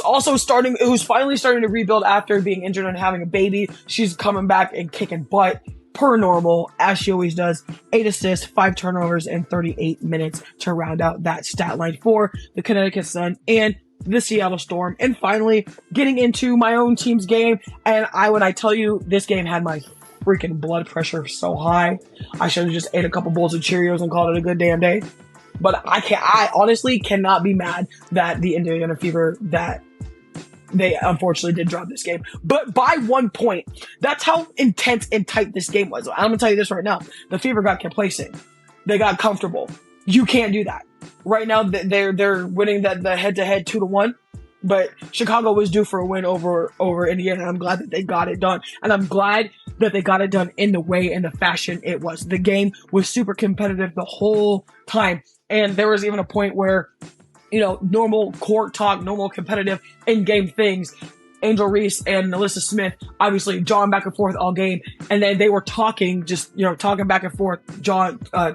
finally starting to rebuild after being injured and having a baby. She's coming back and kicking butt per normal, as she always does. 8 assists, 5 turnovers, and 38 minutes to round out that stat line for the Connecticut Sun and the Seattle Storm. And finally, getting into my own team's game. And when I tell you, this game had my freaking blood pressure so high, I should have just ate a couple bowls of Cheerios and called it a good damn day. But I honestly cannot be mad that the Indiana Fever, that they unfortunately did drop this game. But by 1 point, that's how intense and tight this game was. I'm going to tell you this right now. The Fever got complacent. They got comfortable. You can't do that. Right now, they're winning the head-to-head 2-1. But Chicago was due for a win over Indiana, and I'm glad that they got it done. And I'm glad that they got it done in the way and the fashion it was. The game was super competitive the whole time. And there was even a point where, normal court talk, normal competitive in-game things, Angel Reese and Alyssa Smith obviously jawing back and forth all game. And then they were talking, talking back and forth,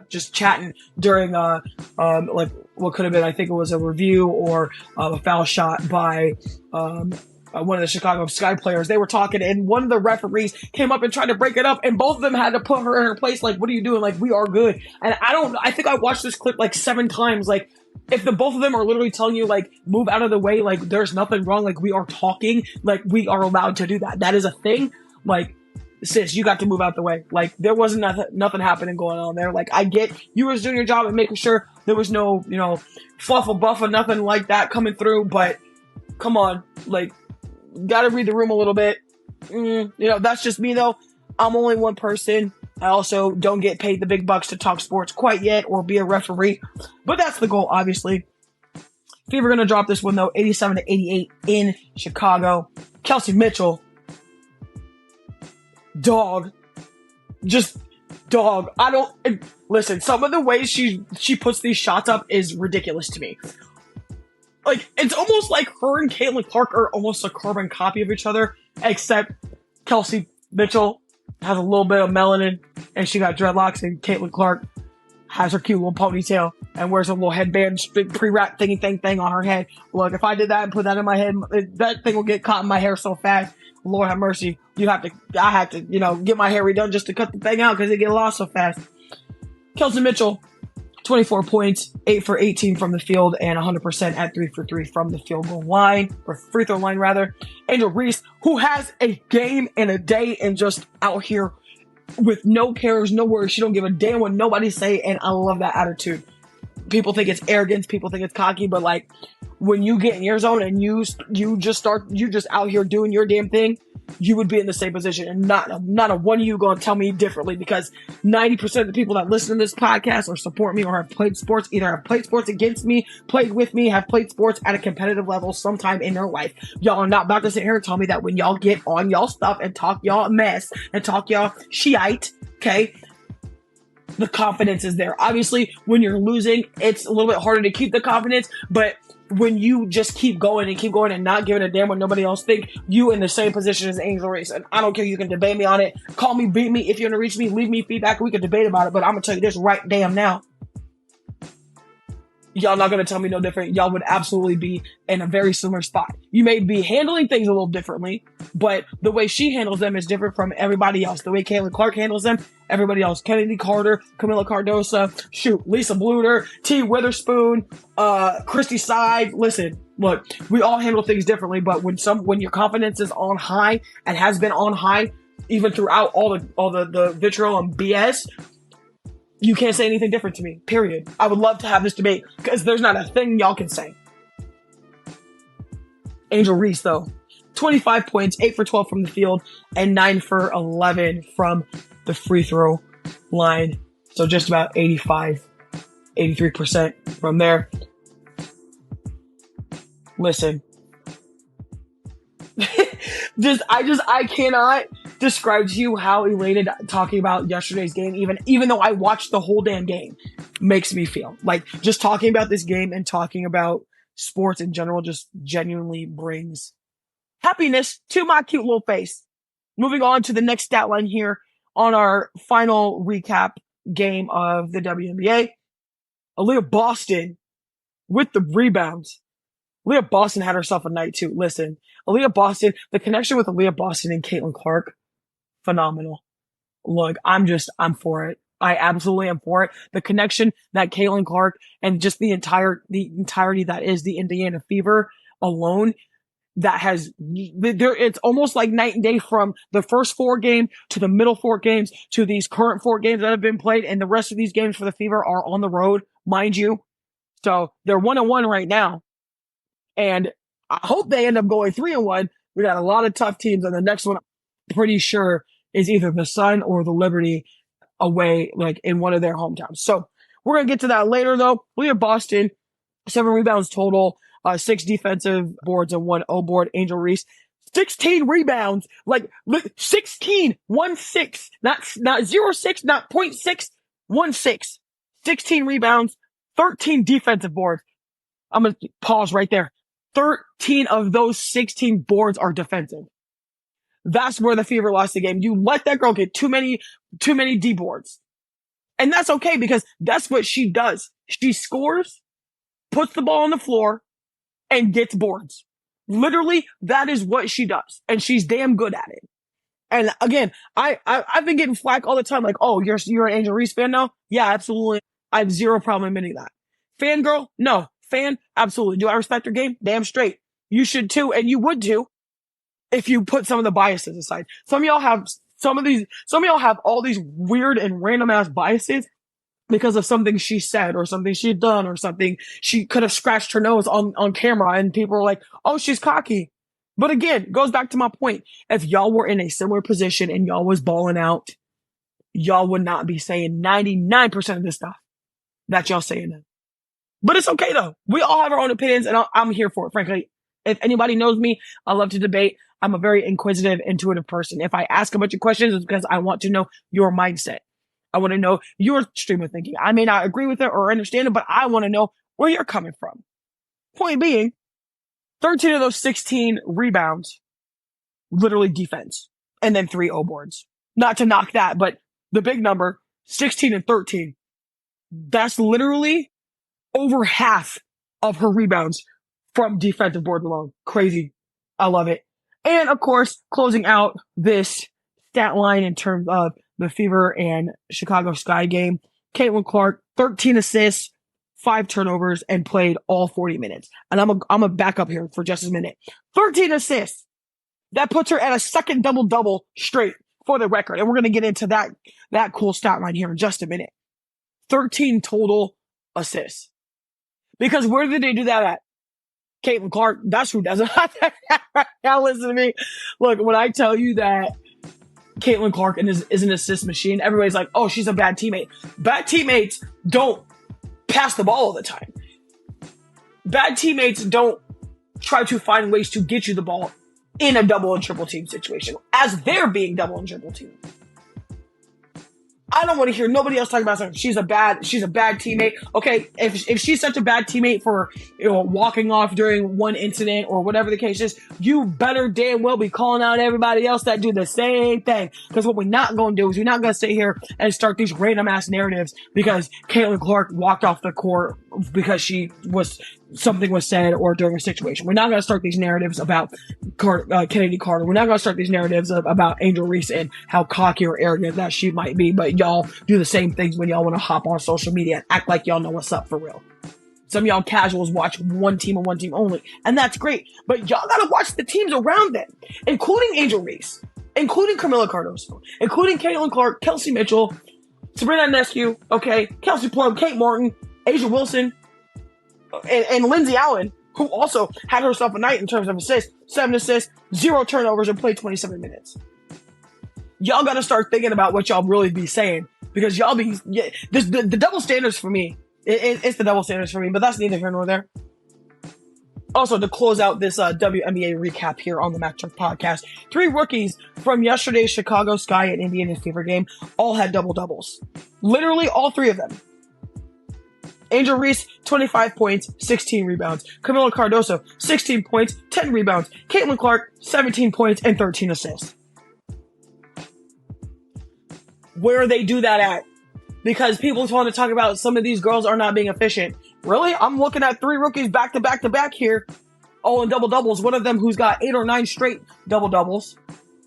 just chatting during, what could have been, I think it was a review or a foul shot by one of the Chicago Sky players. They were talking, and one of the referees came up and tried to break it up, and both of them had to put her in her place. Like, what are you doing? Like, we are good. And I think I watched this clip like 7 times. Like, if the both of them are literally telling you, like, move out of the way, like, there's nothing wrong, like, we are talking, like, we are allowed to do that. That is a thing. Like, sis, you got to move out the way. Like, there wasn't nothing happening going on there. Like, I get you was doing your job and making sure there was no, fluff buff or nothing like that coming through, but come on, like, gotta read the room a little bit. That's just me, though. I'm only one person. I also don't get paid the big bucks to talk sports quite yet or be a referee, but that's the goal, obviously. Fever gonna drop this one, though, 87-88 in Chicago. Kelsey Mitchell, dog. Listen, some of the ways she puts these shots up is ridiculous to me. Like, it's almost like her and Caitlin Clark are almost a carbon copy of each other, except Kelsey Mitchell has a little bit of melanin, and she got dreadlocks, and Caitlin Clark has her cute little ponytail and wears a little headband, pre-wrap thing on her head. Look, if I did that and put that in my head, that thing will get caught in my hair so fast. Lord have mercy. I have to, get my hair redone just to cut the thing out because it get lost so fast. Kelsey Mitchell, 24 points, 8 for 18 from the field, and 100% at 3 for 3 from the field goal line, or free throw line rather. Angel Reese, who has a game and a day and just out here with no cares, no worries. She don't give a damn what nobody say, and I love that attitude. People think it's arrogance, people think it's cocky, but like, when you get in your zone and you just out here doing your damn thing, you would be in the same position, and not a one of you gonna tell me differently, because 90% of the people that listen to this podcast or support me or have played sports, either have played sports against me, played with me, have played sports at a competitive level sometime in their life. Y'all are not about to sit here and tell me that when y'all get on y'all stuff and talk y'all mess and talk y'all shite, okay, the confidence is there. Obviously, when you're losing, it's a little bit harder to keep the confidence, but when you just keep going and not giving a damn what nobody else think, you in the same position as Angel Reese. And I don't care, you can debate me on it, call me, beat me, if you're gonna reach me, leave me feedback, we can debate about it, but I'm gonna tell you this right damn now. Y'all not gonna tell me no different. Y'all would absolutely be in a very similar spot. You may be handling things a little differently, but the way she handles them is different from everybody else. The way Caitlin Clark handles them, everybody else. Kennedy Carter, Camila Cardosa, Lisa Bluter, T. Witherspoon, Christy Side. Listen, look, we all handle things differently, but when your confidence is on high and has been on high, even throughout all the vitriol and BS, you can't say anything different to me, period. I would love to have this debate, because there's not a thing y'all can say. Angel Reese, though, 25 points, 8 for 12 from the field, and 9 for 11 from the free throw line. So just about 83% from there. Listen, I cannot describe to you how elated talking about yesterday's game, even though I watched the whole damn game, makes me feel. Like, just talking about this game and talking about sports in general just genuinely brings happiness to my cute little face. Moving on to the next stat line here on our final recap game of the WNBA. Aaliyah Boston with the rebounds. Aaliyah Boston had herself a night too. Listen, Aaliyah Boston, the connection with Aaliyah Boston and Caitlin Clark, phenomenal. Look, I'm for it. I absolutely am for it. The connection that Caitlin Clark and just the entirety that is the Indiana Fever alone, that has there. It's almost like night and day from the first 4 games to the middle 4 games to these current 4 games that have been played, and the rest of these games for the Fever are on the road, mind you. So they're 1-1 right now, and I hope they end up going 3-1. We got a lot of tough teams, and the next one, I'm pretty sure, is either the Sun or the Liberty away, like in one of their hometowns. So we're gonna get to that later, though. We have Boston, 7 rebounds total. 6 defensive boards and 1 O board. Angel Reese, 16 rebounds, like 16, 1-6, not 0-6, not 0.6, 1-6, 16 rebounds, 13 defensive boards. I'm going to pause right there. 13 of those 16 boards are defensive. That's where the Fever lost the game. You let that girl get too many D boards. And that's okay, because that's what she does. She scores, puts the ball on the floor, and gets boards. Literally, that is what she does. And she's damn good at it. And again, I've been getting flack all the time, like, oh, you're an Angel Reese fan now? Yeah, absolutely. I have zero problem admitting that. Fangirl? No. Fan? Absolutely. Do I respect her game? Damn straight. You should too, and you would too, if you put some of the biases aside. Some of y'all have all these weird and random ass biases because of something she said or something she'd done or something she could have scratched her nose on camera, and people are like, oh, she's cocky. But again, goes back to my point. If y'all were in a similar position and y'all was balling out, y'all would not be saying 99% of this stuff that y'all saying now. But it's okay though. We all have our own opinions, and I'm here for it, frankly. If anybody knows me, I love to debate. I'm a very inquisitive, intuitive person. If I ask a bunch of questions, it's because I want to know your mindset. I want to know your stream of thinking. I may not agree with it or understand it, but I want to know where you're coming from. Point being, 13 of those 16 rebounds, literally defense, and then 3 O boards. Not to knock that, but the big number, 16 and 13. That's literally over half of her rebounds from defensive board alone. Crazy. I love it. And of course, closing out this stat line in terms of the Fever and Chicago Sky game, Caitlin Clark, 13 assists, 5 turnovers, and played all 40 minutes. And I'm gonna back up here for just a minute. 13 assists. That puts her at a second double-double straight for the record. And we're gonna get into that cool stat line here in just a minute. 13 total assists. Because where did they do that at? Caitlin Clark, that's who does it. Now listen to me. Look, when I tell you that Caitlin Clark is an assist machine, everybody's like, oh, she's a bad teammate. Bad teammates don't pass the ball all the time. Bad teammates don't try to find ways to get you the ball in a double and triple team situation as they're being double and triple team. I don't want to hear nobody else talking about something. She's a bad teammate. Okay, if she's such a bad teammate for, walking off during one incident or whatever the case is, you better damn well be calling out everybody else that do the same thing. Because what we're not going to do is we're not going to sit here and start these random ass narratives because Caitlin Clark walked off the court because something was said or during a situation. We're not going to start these narratives about Kennedy Carter. We're not going to start these narratives about Angel Reese and how cocky or arrogant that she might be, but y'all do the same things when y'all want to hop on social media and act like y'all know what's up for real. Some of y'all casuals watch one team and one team only, and that's great, but y'all got to watch the teams around them, including Angel Reese, including Camila Cardoso, including Caitlin Clark, Kelsey Mitchell, Sabrina Ionescu, okay, Kelsey Plum, Kate Martin, Asia Wilson, and Lindsay Allen, who also had herself a night in terms of assists, 7 assists, 0 turnovers, and played 27 minutes. Y'all got to start thinking about what y'all really be saying, because y'all be, the double standards for me, it's the double standards for me, but that's neither here nor there. Also, to close out this WNBA recap here on the Mack podcast, 3 rookies from yesterday's Chicago Sky and Indiana Fever game all had double-doubles. Literally all 3 of them. Angel Reese, 25 points, 16 rebounds. Camila Cardoso, 16 points, 10 rebounds. Caitlin Clark, 17 points, and 13 assists. Where they do that at? Because people want to talk about some of these girls are not being efficient. Really? I'm looking at 3 rookies back to back to back here, all in double-doubles. One of them who's got 8 or 9 straight double-doubles.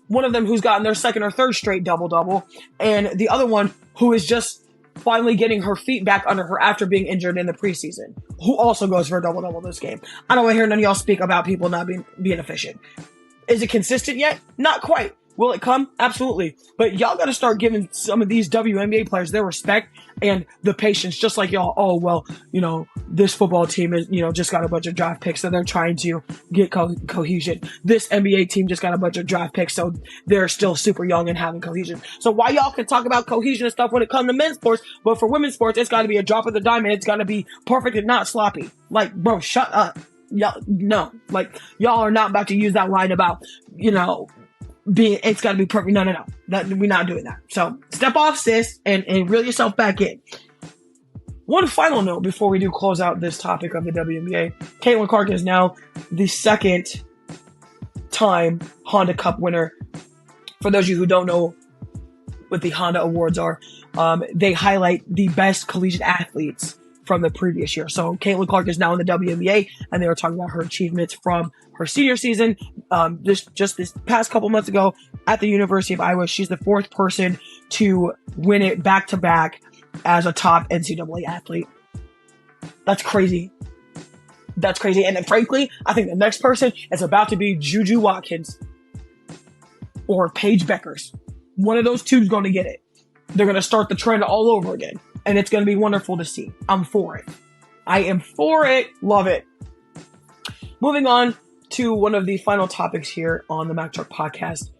One of them who's gotten their 2nd or 3rd straight double-double. And the other one who is just finally getting her feet back under her after being injured in the preseason, who also goes for a double-double this game. I don't want to hear none of y'all speak about people not being efficient. Is it consistent yet? Not quite. Will it come? Absolutely. But y'all got to start giving some of these WNBA players their respect and the patience, just like y'all. Oh, well, this football team is, just got a bunch of draft picks, so they're trying to get cohesion. This NBA team just got a bunch of draft picks, so they're still super young and having cohesion. So why y'all can talk about cohesion and stuff when it comes to men's sports, but for women's sports, it's got to be a drop of the dime and it's got to be perfect and not sloppy. Like, bro, shut up. Y'all, no. Like, y'all are not about to use that line about, it's got to be perfect. No. We're not doing that. So step off, sis, and reel yourself back in. One final note before we do close out this topic of the WNBA. Caitlin Clark is now the 2nd time Honda Cup winner. For those of you who don't know what the Honda Awards are, they highlight the best collegiate athletes from the previous year. So Caitlin Clark is now in the WNBA, and they were talking about her achievements from her senior season. Just this past couple months ago at the University of Iowa, she's the 4th person to win it back-to-back as a top NCAA athlete. That's crazy. That's crazy. And then, frankly, I think the next person is about to be Juju Watkins or Paige Beckers. One of those 2 is going to get it. They're going to start the trend all over again. And it's going to be wonderful to see. I'm for it. I am for it. Love it. Moving on to one of the final topics here on the Mack podcast.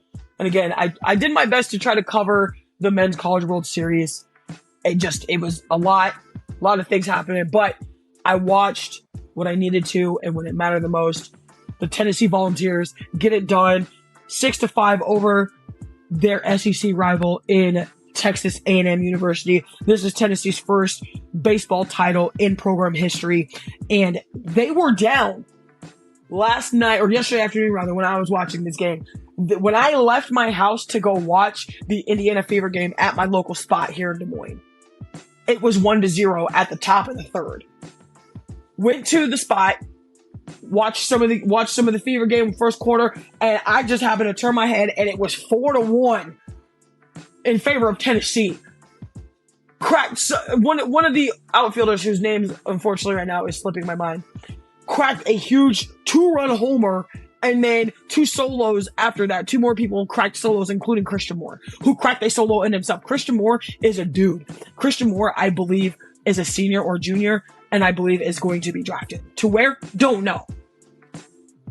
And again, I did my best to try to cover the Men's College World Series. It was a lot of things happening, but I watched what I needed to and when it mattered the most. The Tennessee Volunteers get it done 6-5 over their SEC rival in Texas A&M University. This is Tennessee's first baseball title in program history, and they were down last night, or yesterday afternoon rather, when I was watching this game. When I left my house to go watch the Indiana Fever game at my local spot here in Des Moines, it was 1-0 at the top of the 3rd. Went to the spot, watched some of the Fever game first quarter, and I just happened to turn my head, and it was 4-1 in favor of Tennessee. Cracked one of the outfielders whose name unfortunately right now is slipping my mind. Cracked a huge 2-run homer and then 2 solos after that. 2 more people cracked solos, including Christian Moore, who cracked a solo in himself. Christian Moore is a dude. Christian Moore, I believe, is a senior or junior, and I believe is going to be drafted. To where? Don't know.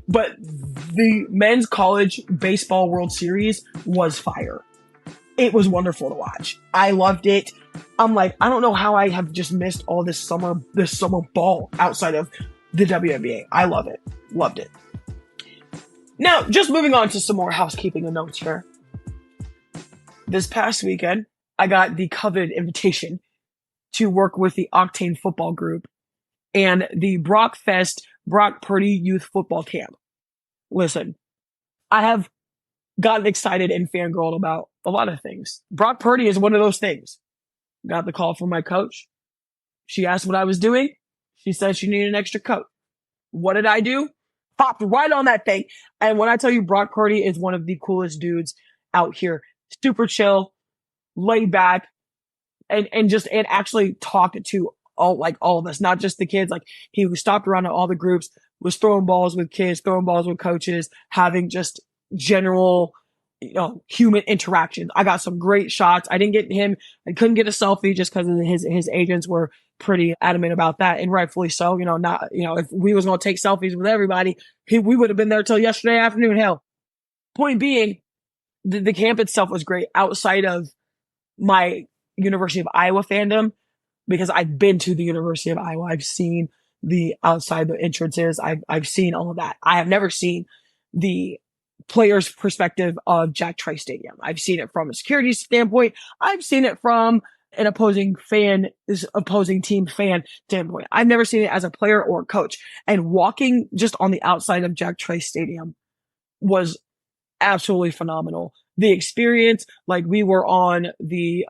But the Men's College Baseball World Series was fire. It was wonderful to watch. I loved it. I'm like, I don't know how I have just missed all this summer ball outside of the WNBA. I love it. Loved it. Now, just moving on to some more housekeeping and notes here. This past weekend, I got the coveted invitation to work with the Octane Football Group and the Brock Purdy Youth Football Camp. Listen, I have gotten excited and fangirled about a lot of things. Brock Purdy is one of those things. Got the call from my coach. She asked what I was doing. She said she needed an extra coat. What did I do? Popped right on that thing. And when I tell you Brock Purdy is one of the coolest dudes out here, super chill, laid back, and actually talked to all of us, not just the kids. Like, he stopped around at all the groups, was throwing balls with kids, throwing balls with coaches, having just general, human interactions. I got some great shots. I couldn't get a selfie just because his agents were pretty adamant about that, and rightfully so. If we was going to take selfies with everybody, we would have been there till yesterday afternoon. Hell, point being, the camp itself was great outside of my University of Iowa fandom, because I've been to the University of Iowa. I've seen the outside the entrances. I've seen all of that. I have never seen the player's perspective of Jack Trice Stadium. I've seen it from a security standpoint. I've seen it from an opposing team fan standpoint. I've never seen it as a player or a coach. And walking just on the outside of Jack Trice Stadium was absolutely phenomenal. The experience, like we were on the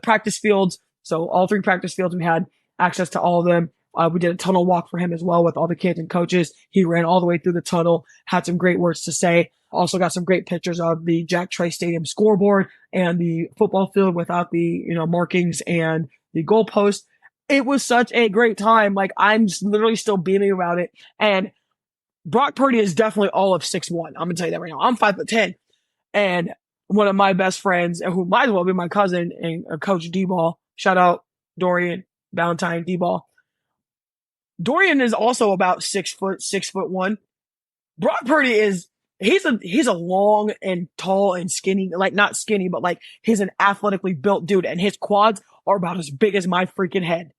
practice fields. So all 3 practice fields, we had access to all of them. We did a tunnel walk for him as well with all the kids and coaches. He ran all the way through the tunnel, had some great words to say. Also got some great pictures of the Jack Trice Stadium scoreboard and the football field without the, markings and the goalpost. It was such a great time. Like, I'm just literally still beaming about it. And Brock Purdy is definitely all of 6'1". I'm gonna tell you that right now. I'm 5'10", and one of my best friends, and who might as well be my cousin, and Coach D-Ball. Shout out Dorian Valentine D-Ball. Dorian is also about 6'1". Brock Purdy he's a long and tall and skinny, like not skinny, but like he's an athletically built dude, and his quads are about as big as my freaking head.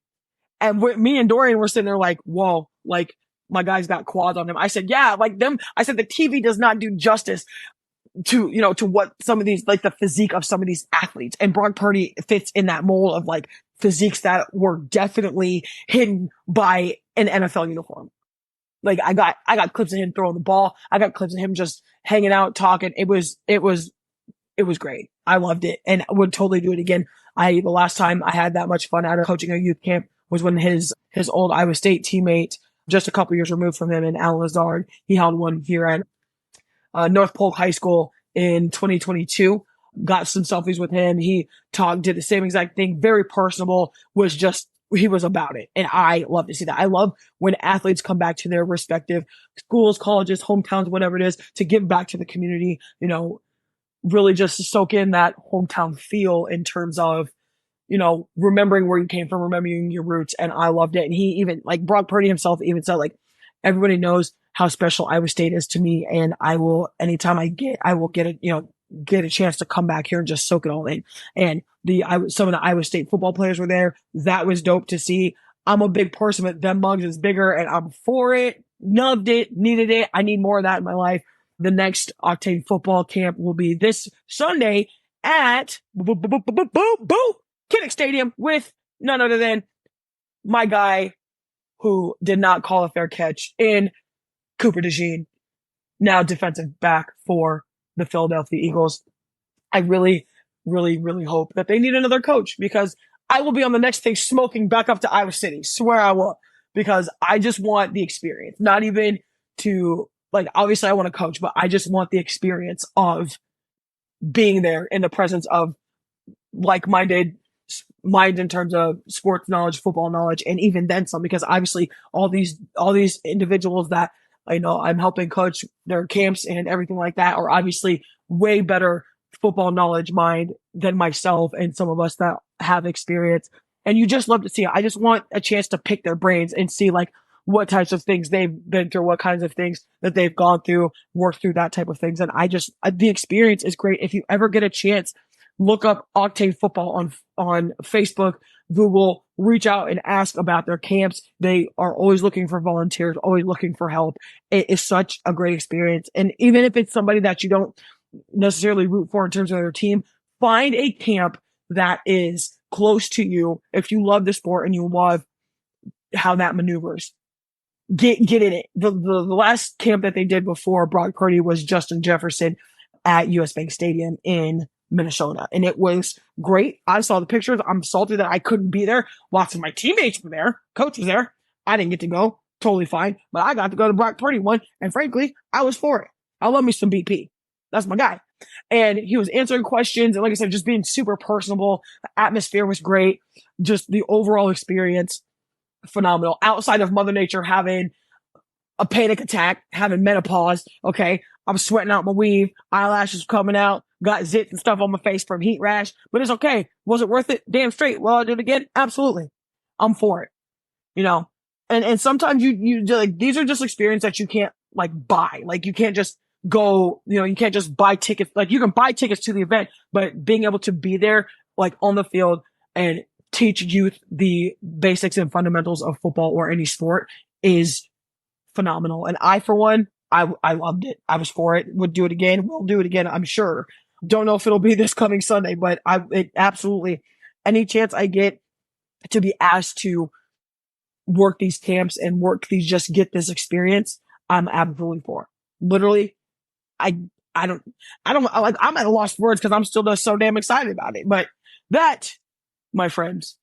And me and Dorian were sitting there like, whoa, like my guy's got quads on him. I said, yeah, like them. I said, the TV does not do justice to, to what some of these, like the physique of some of these athletes. And Brock Purdy fits in that mold of like physiques that were definitely hidden by an NFL uniform. Like I got clips of him throwing the ball. I got clips of him just hanging out, talking. It was great. I loved it and I would totally do it again. The last time I had that much fun out of coaching a youth camp was when his old Iowa State teammate, just a couple years removed from him, and Alan Lazard, he held one here at North Polk High School in 2022. Got some selfies with him. He did the same exact thing. Very personable. He was about it. And I love to see that. I love when athletes come back to their respective schools, colleges, hometowns, whatever it is, to give back to the community, really just to soak in that hometown feel in terms of, remembering where you came from, remembering your roots. And I loved it. And he even, like Brock Purdy himself even said, like, everybody knows how special Iowa State is to me. And I will, anytime I will get a chance to come back here and just soak it all in. And some of the Iowa State football players were there. That was dope to see. I'm a big person, but them mugs is bigger and I'm for it. Loved it. Needed it. I need more of that in my life. The next Octane football camp will be this Sunday at Kinnick Stadium with none other than my guy who did not call a fair catch in Cooper DeJean, now defensive back for the Philadelphia Eagles. I really, really, really hope that they need another coach, because I will be on the next thing smoking back up to Iowa City. Swear I will, because I just want the experience. Not even to, like, obviously I want to coach, but I just want the experience of being there in the presence of like-minded minds in terms of sports knowledge, football knowledge, and even then some, because obviously all these individuals that I know I'm helping coach their camps and everything like that are obviously way better football knowledge mind than myself and some of us that have experience. And you just love to see it. I just want a chance to pick their brains and see like what types of things they've been through, what kinds of things that they've gone through, worked through, that type of things. And the experience is great. If you ever get a chance, look up Octane Football on Facebook, Google, reach out and ask about their camps. They are always looking for volunteers, always looking for help. It is such a great experience. And even if it's somebody that you don't necessarily root for in terms of their team, find a camp that is close to you. If you love the sport and you love how that maneuvers, get in it. The last camp that they did before Brock Purdy was Justin Jefferson at US Bank Stadium in Minnesota. And it was great. I saw the pictures. I'm salty that I couldn't be there. Lots of my teammates were there. Coach was there. I didn't get to go. Totally fine. But I got to go to Brock Purdy one. And frankly, I was for it. I love me some BP. That's my guy. And he was answering questions. And like I said, just being super personable. The atmosphere was great. Just the overall experience, phenomenal. Outside of Mother Nature having a panic attack, having menopause. Okay. I'm sweating out my weave. Eyelashes coming out. Got zits and stuff on my face from heat rash, but it's okay. Was it worth it? Damn straight. Will I do it again? Absolutely. I'm for it. And sometimes you like, these are just experiences that you can't like buy. Like you can't just go, you can't just buy tickets. Like you can buy tickets to the event, but being able to be there, like on the field and teach youth the basics and fundamentals of football or any sport is phenomenal. And I, for one, I loved it. I was for it. Would do it again. We'll do it again, I'm sure. Don't know if it'll be this coming Sunday, but it absolutely, any chance I get to be asked to work these camps and just get this experience, I'm absolutely for. Literally, I'm at a loss for words because I'm still just so damn excited about it. But that, my friends,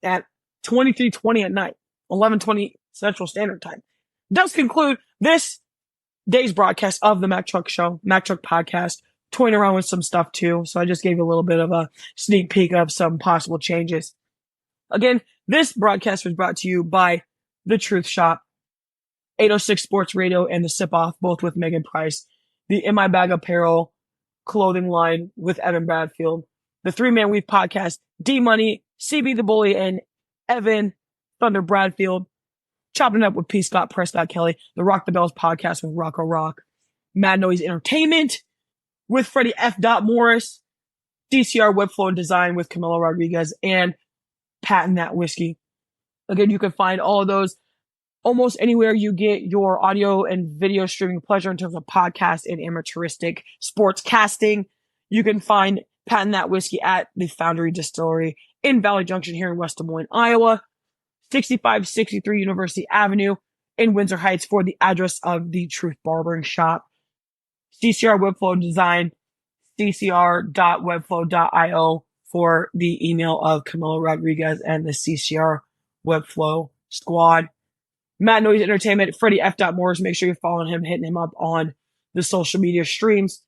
at 23:20 at night, 11:20 Central Standard Time, does conclude this day's broadcast of the Mack Truck Show, Mack Truck Podcast, toying around with some stuff too. So I just gave you a little bit of a sneak peek of some possible changes. Again, this broadcast was brought to you by The Truth Shop, 806 Sports Radio, and The Sip Off, both with Megan Price, the In My Bag Apparel clothing line with Evan Bradfield, the Three Man Weave podcast, D Money, CB the Bully, and Evan Thunder Bradfield, Chopping Up with P. Scott Prescott Kelly, the Rock the Bells podcast with Rocco Rock, Mad Noise Entertainment with Freddie F. Morris, DCR Webflow and Design with Camilo Rodriguez, and Patent That Whiskey. Again, you can find all of those almost anywhere you get your audio and video streaming pleasure in terms of podcast and amateuristic sports casting. You can find Patent That Whiskey at the Foundry Distillery in Valley Junction here in West Des Moines, Iowa, 6563 University Avenue in Windsor Heights for the address of the Truth Barbering Shop. CCR Webflow Design, ccr.webflow.io for the email of Camilo Rodriguez and the CCR Webflow squad. Mad Noise Entertainment, Freddie F. Morris. Make sure you're following him, hitting him up on the social media streams.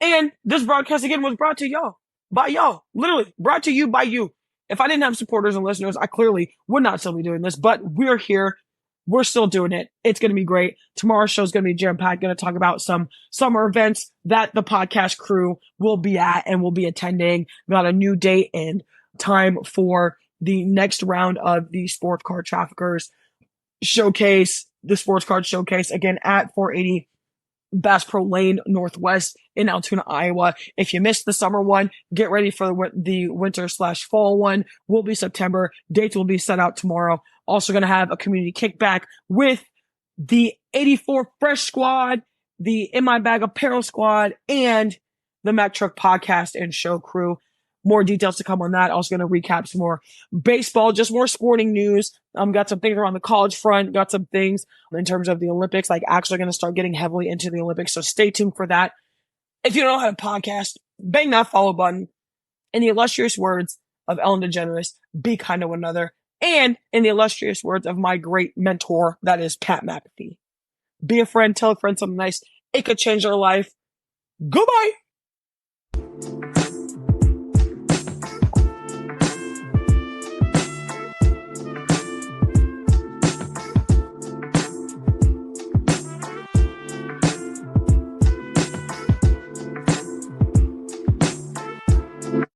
And this broadcast again was brought to y'all by y'all. Literally brought to you by you. If I didn't have supporters and listeners, I clearly would not still be doing this, but we're here. We're still doing it. It's going to be great. Tomorrow's show is going to be jam-packed. Going to talk about some summer events that the podcast crew will be at and will be attending. Got a new date and time for the next round of the Sports Card Traffickers Showcase, the Sports Card Showcase, again at 480 Bass Pro Lane Northwest in Altoona, Iowa. If you missed the summer one, get ready for the winter/fall one. Will be September. Dates will be set out tomorrow. Also going to have a community kickback with the 84 Fresh Squad, the In My Bag Apparel Squad, and the Mack Truck Podcast and Show crew. More details to come on that. Also going to recap some more baseball, just more sporting news. Got some things around the college front. Got some things in terms of the Olympics, like actually going to start getting heavily into the Olympics. So stay tuned for that. If you don't know how to podcast, bang that follow button. In the illustrious words of Ellen DeGeneres, be kind to one another. And in the illustrious words of my great mentor, that is Pat McAfee. Be a friend, tell a friend something nice. It could change their life. Goodbye.